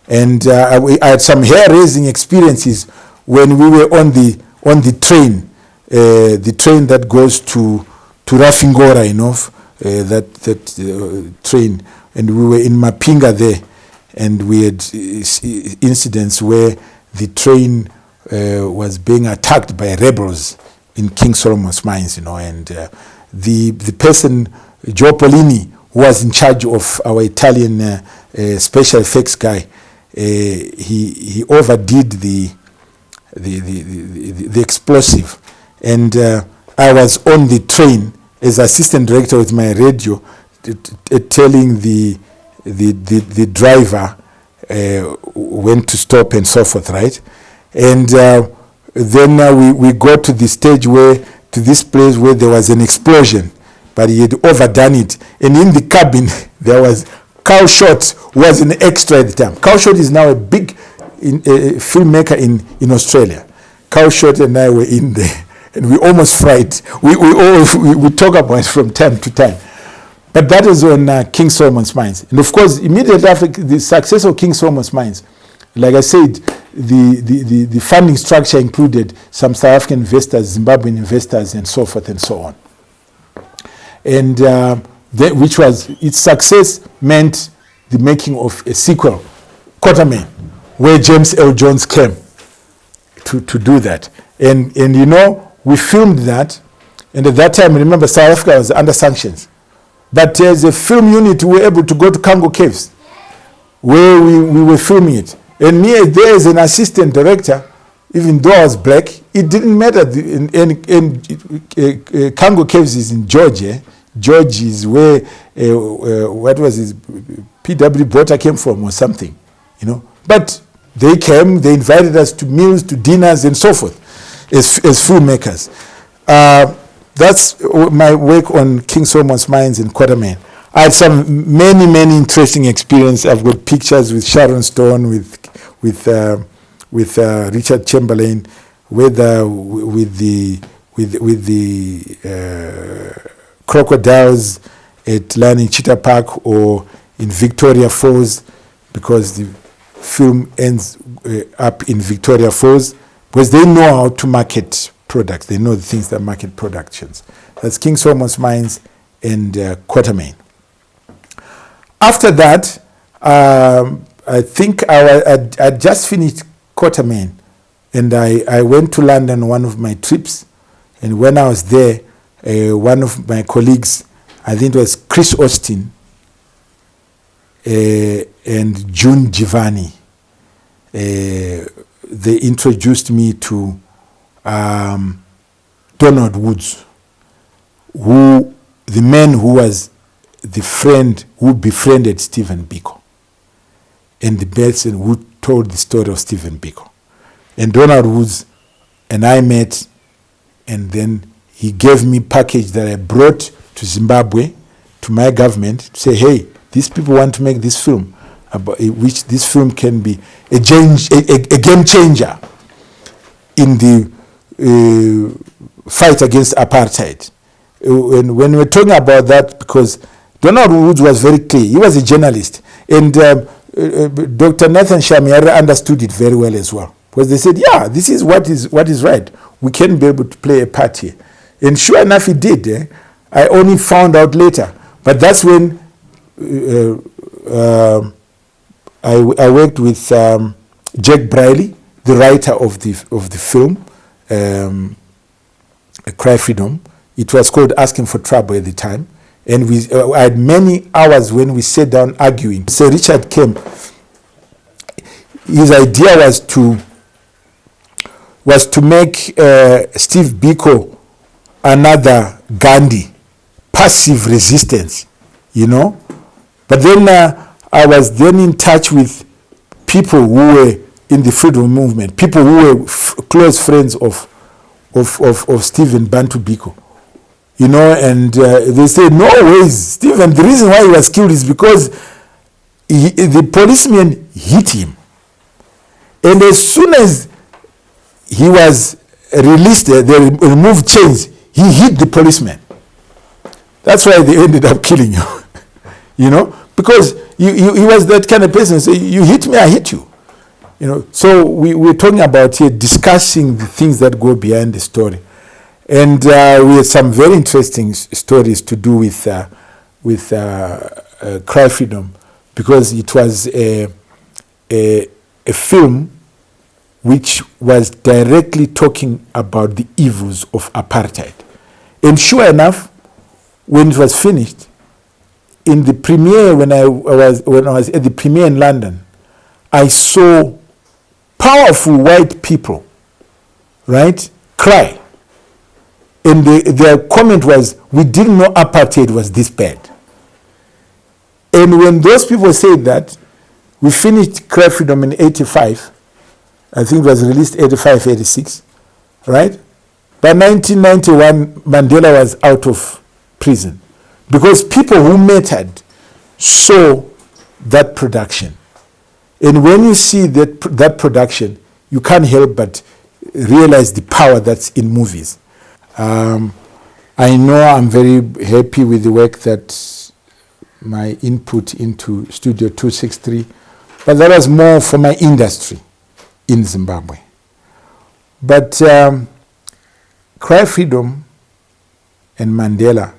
And I had some hair-raising experiences when we were on the train that goes to Rafingora, you know, that train, and we were in Mapinga there, and we had incidents where the train was being attacked by rebels in King Solomon's Mines, you know, and the person, Joe Polini, who was in charge of our Italian special effects guy, he overdid the explosive, and I was on the train as assistant director with my radio, telling the driver when to stop and so forth, right? And then we got to the stage to this place where there was an explosion, but he had overdone it, and in the cabin there was Carl Schott, who was an extra at the time. Carl Schott is now a big filmmaker in Australia. Carl Schott and I were in there, and we almost fried. We talk about it from time to time. But that was on King Solomon's Mines. And of course, immediately after the success of King Solomon's Mines, like I said, the funding structure included some South African investors, Zimbabwean investors, and so forth and so on. And which was, its success meant the making of a sequel, Quatermain, where James L. Jones came to do that. And you know, we filmed that, and at that time, remember, South Africa was under sanctions. But as a film unit, we were able to go to Congo Caves, where we were filming it. And me there as an assistant director, even though I was black, it didn't matter. Congo Caves is in Georgia. Georgia is where, what was his, P.W. Botha came from or something, you know. But they came, they invited us to meals, to dinners, and so forth, as filmmakers. That's my work on King Solomon's Mines and Quatermain. I had some many interesting experiences. I've got pictures with Sharon Stone, with Richard Chamberlain, with the crocodiles at land in Cheetah Park or in Victoria Falls, because the film ends up in Victoria Falls, because they know how to market products. They know the things that market productions. That's King Solomon's Mines and Quatermain. After that, I think I just finished Quatermain, and I went to London on one of my trips. And when I was there, one of my colleagues, I think it was Chris Austin and June Giovanni, they introduced me to Donald Woods, the man who was the friend who befriended Stephen Biko, and the person who told the story of Stephen Biko. And Donald Woods and I met, and then he gave me a package that I brought to Zimbabwe, to my government, to say, hey, these people want to make this film, which this film can be a game changer in the fight against apartheid. And when we're talking about that, because Donald Woods was very clear, he was a journalist, and Dr. Nathan Shamiara understood it very well as well. because they said, yeah, this is what is right. We can be able to play a part here. And sure enough, it did. I only found out later. But that's when I worked with Jack Briley, the writer of the film, Cry Freedom. It was called Asking for Trouble at the time. And I had many hours when we sat down arguing. So Richard came. His idea was to make Steve Biko another Gandhi, passive resistance, you know. But then I was then in touch with people who were in the freedom movement, people who were close friends of Stephen Bantu Biko, you know, and they said, no ways, Stephen, the reason why he was killed is because the policeman hit him. And as soon as he was released, they removed chains, he hit the policeman. That's why they ended up killing you, you know, because he was that kind of person. So you hit me, I hit you. You know, so we're talking about here, discussing the things that go behind the story. And we had some very interesting stories to do with Cry Freedom, because it was a film which was directly talking about the evils of apartheid. And sure enough, when it was finished, in the premiere, when I was at the premiere in London, I saw powerful white people, right, cry. And their comment was, we didn't know apartheid was this bad. And when those people said that, we finished Cry Freedom in 85. I think it was released 85, 86, right? By 1991, Mandela was out of prison, because people who mattered saw that production. And when you see that production, you can't help but realize the power that's in movies. I know I'm very happy with the work that my input into Studio 263, but that was more for my industry in Zimbabwe. But Cry Freedom and Mandela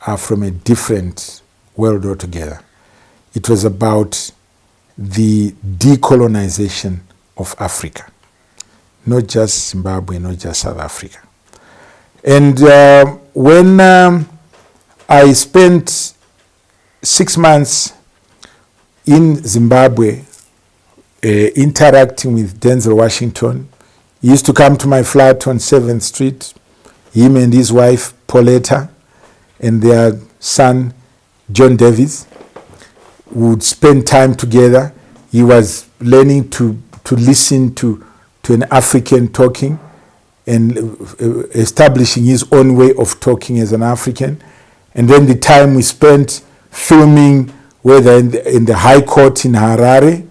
are from a different world altogether. It was about the decolonization of Africa, not just Zimbabwe, not just South Africa. And when I spent 6 months in Zimbabwe interacting with Denzel Washington, he used to come to my flat on 7th Street, him and his wife, Pauletta, and their son, John Davis, would spend time together. He was learning to listen to an African talking and establishing his own way of talking as an African. And then the time we spent filming, whether in the High Court in Harare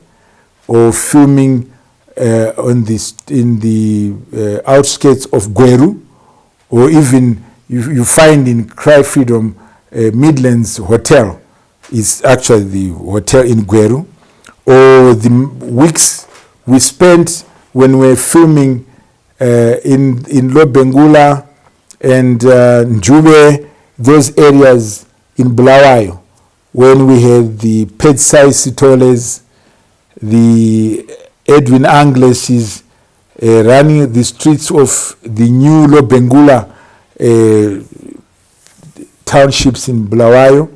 or filming in the outskirts of Gweru, or even you find in Cry Freedom, Midlands Hotel is actually the hotel in Gweru, or the weeks we spent when we were filming in Lobengula and Njube, those areas in Bulawayo, when we had the Petsai Sitoles, the Edwin Angles running the streets of the new Lobengula townships in Bulawayo,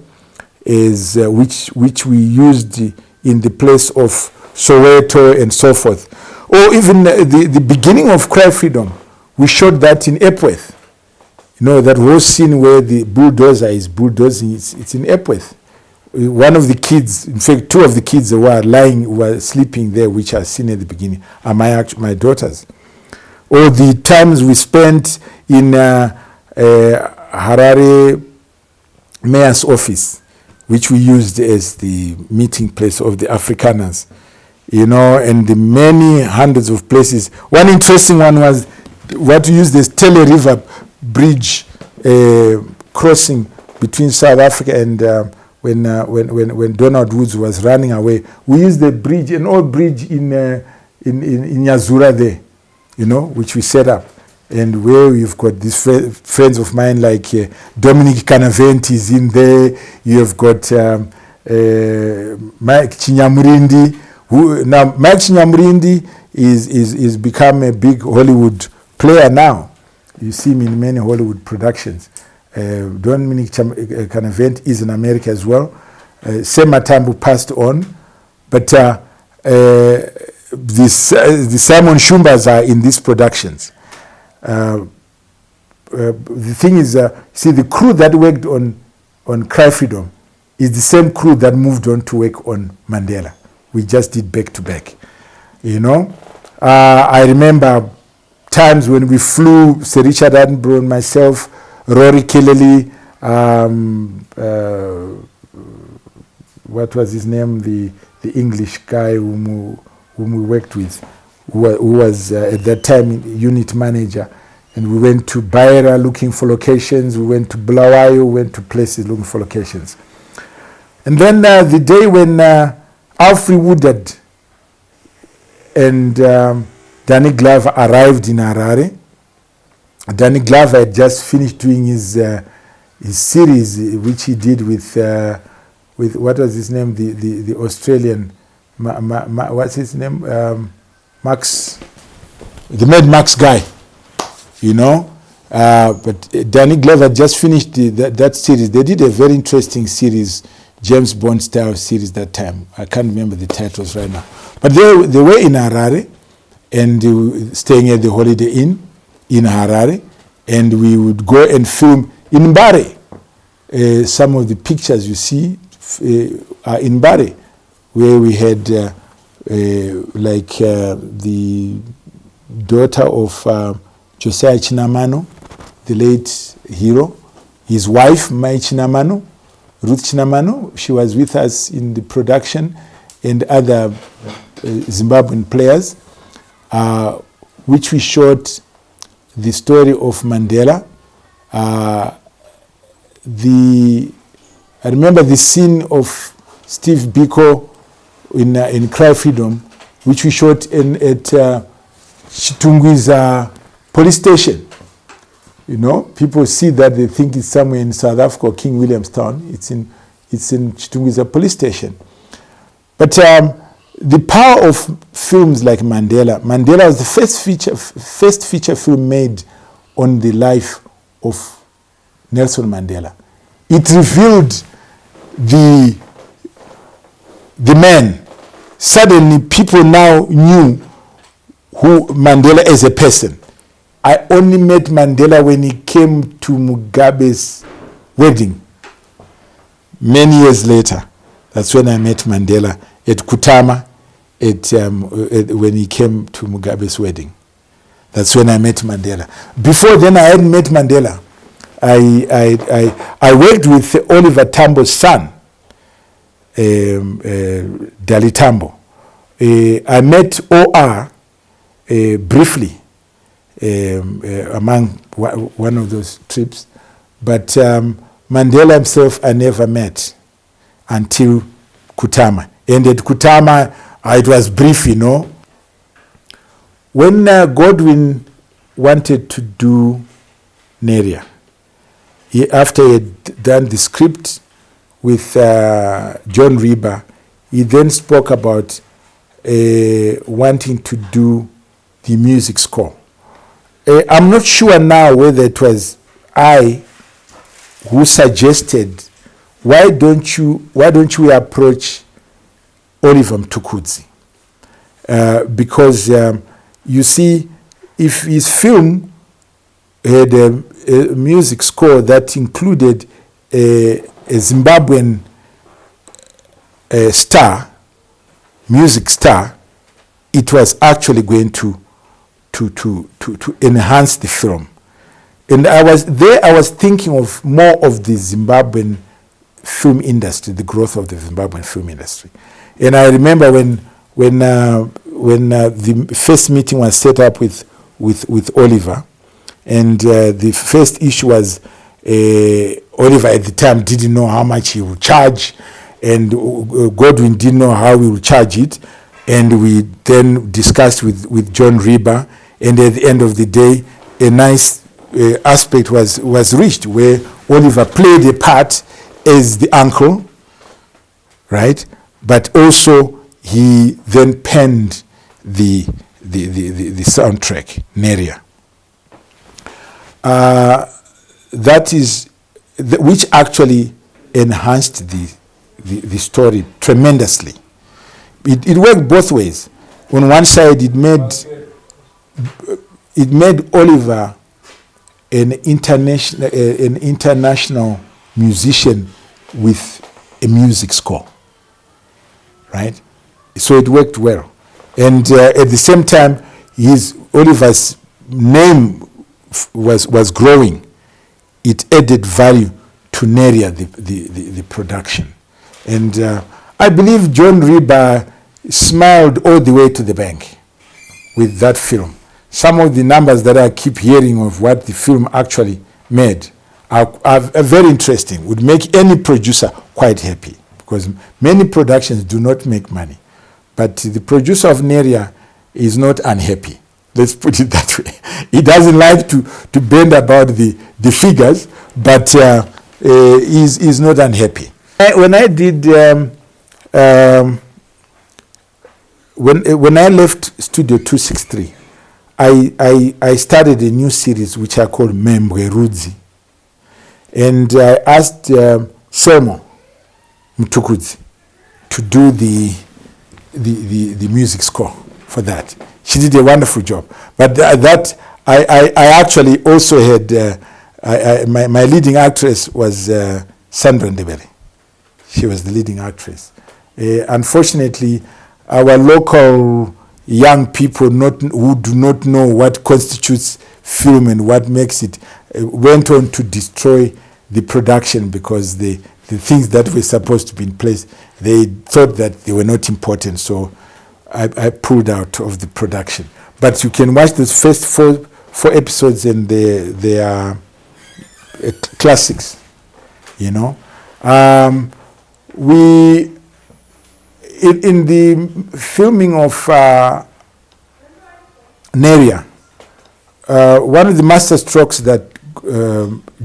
which we used in the place of Soweto and so forth. Or even the beginning of Cry Freedom, we shot that in Epworth. You know, that whole scene where the bulldozer is bulldozing, it's in Epworth. One of the kids, in fact, two of the kids were sleeping there, which I seen at the beginning, are my daughters. Or the times we spent in Harare Mayor's office, which we used as the meeting place of the Afrikaners, you know, and the many hundreds of places. One interesting one was what we used as Tele River Bridge crossing between South Africa and when Donald Woods was running away. We used the bridge, an old bridge in in Nyazura there, which we set up. And where we've got these friends of mine like Dominic Canavent is in there. You have got Mike Chinyamurindi. Now Mike Chinyamurindi is become a big Hollywood player now. You see him in many Hollywood productions. Dominic Canavent is in America as well. Sema Tambu passed on, but the Simon Shumbas are in these productions. The thing is, see, the crew that worked on Cry Freedom is the same crew that moved on to work on Mandela. We just did back to back, I remember times when we flew, Sir Richard Attenborough and myself, Rory Killelly, what was his name, the English guy whom we worked with, who was at that time unit manager, and we went to Beira looking for locations, we went to Bulawayo, we went to places looking for locations. And then the day when Alfred Woodard and Danny Glover arrived in Harare, Danny Glover had just finished doing his series, which he did with what was his name, the Australian, what's his name, Max, the Mad Max guy, but Danny Glover just finished that series. They did a very interesting series, James Bond style series that time. I can't remember the titles right now, but they were in Harare and staying at the Holiday Inn in Harare, and we would go and film in Mbare. Some of the pictures you see are in Mbare, where we had the daughter of Josiah Chinamano, the late hero, his wife, Mai Chinamano, Ruth Chinamano, she was with us in the production, and other Zimbabwean players, which we shot the story of Mandela. I remember the scene of Steve Biko in Cry Freedom, which we shot at Chitungwiza police station. People see that, they think it's somewhere in South Africa or King Williamstown. It's in Chitungwiza police station. But the power of films like Mandela was the first feature film made on the life of Nelson Mandela. It revealed the man. Suddenly people now knew who Mandela as a person. I only met Mandela when he came to Mugabe's wedding. Many years later, that's when I met Mandela at Kutama, when he came to Mugabe's wedding. That's when I met Mandela. Before then, I hadn't met Mandela. I worked with Oliver Tambo's son, Dali Tambo. I met OR briefly among one of those trips, but Mandela himself I never met until Kutama. And at Kutama, it was brief, When Godwin wanted to do Neria, after he had done the script with John Rieber, he then spoke about wanting to do the music score. I'm not sure now whether it was I who suggested, why don't we approach Oliver Mtukudzi? Because you see, if his film had a music score that included a Zimbabwean music star, it was actually going to enhance the film. And I was thinking of more of the Zimbabwean film industry, the growth of the Zimbabwean film industry. And I remember when the first meeting was set up with Oliver, and the first issue was Oliver at the time didn't know how much he would charge, and Godwin didn't know how he would charge it. and we then discussed with John Riba, and at the end of the day, a nice aspect was reached where Oliver played a part as the uncle, right? But also he then penned the soundtrack, Neria. That is, which actually enhanced the story tremendously. It worked both ways. On one side, it made Oliver an international musician with a music score, right? So it worked well, and at the same time, Oliver's name was growing. It added value to Neria, the production, and I believe John Riba smiled all the way to the bank with that film. Some of the numbers that I keep hearing of what the film actually made are very interesting, would make any producer quite happy, because many productions do not make money. But the producer of Neria is not unhappy. Let's put it that way. He doesn't like to bend about the figures, but he's not unhappy. When I did, when I left Studio 263, I started a new series which I called Mtukudzi. And I asked Selmo Mtukudzi to do the music score for that. She did a wonderful job. But I actually also had, my leading actress was Sandra Ndebele. She was the leading actress. Unfortunately, our local young people who do not know what constitutes film and what makes it, went on to destroy the production, because the things that were supposed to be in place, they thought that they were not important, so I pulled out of the production. But you can watch those first four episodes, and they are classics, you know. We in the filming of Neria, one of the master strokes that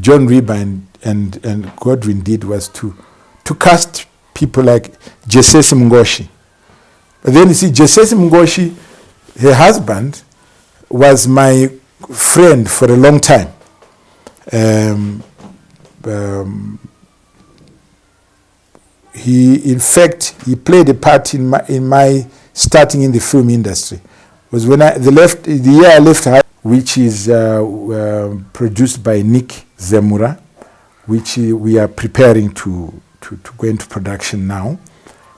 John Riba and Godwin did was to cast people like Jesesi Mungoshi. But then you see, Jesesi Mungoshi, her husband, was my friend for a long time. He played a part in my starting in the film industry. It was when the year I left high, which is produced by Nick Zemura, which we are preparing to go into production now.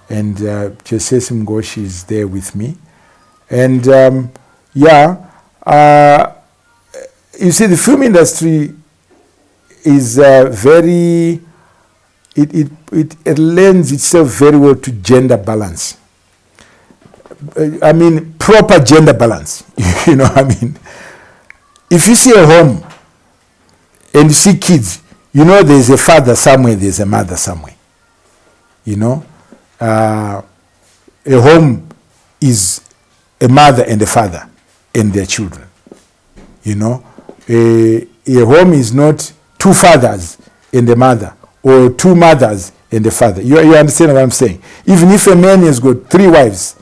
And Jesesi Mungoshi is there with me. And you see, the film industry is very, it lends itself very well to gender balance. I mean, proper gender balance. You know, I mean, if you see a home and you see kids, you know there's a father somewhere, there's a mother somewhere. You know, a home is a mother and a father and their children. You know, a home is not two fathers and a mother, or two mothers and a father. You understand what I'm saying? Even if a man has got 3 wives,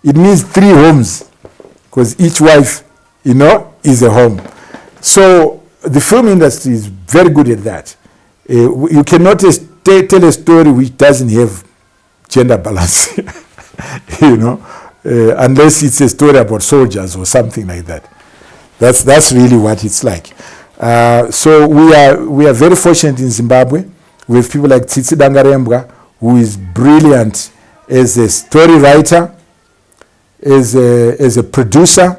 it means 3 homes, because each wife, you know, is a home. So the film industry is very good at that. You cannot tell a story which doesn't have gender balance, you know, unless it's a story about soldiers or something like that. That's really what it's like. So we are very fortunate in Zimbabwe. We have people like Tsitsi Dangarembwa, who is brilliant as a story writer, as a producer,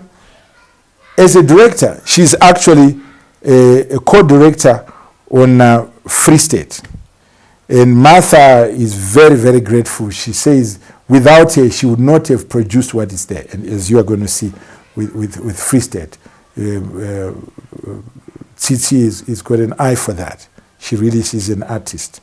as a director. She's actually a co-director on Freestate. And Martha is very, very grateful. She says without her, she would not have produced what is there. And as you are going to see with Freestate, Tsitsi is got an eye for that. She really is an artist.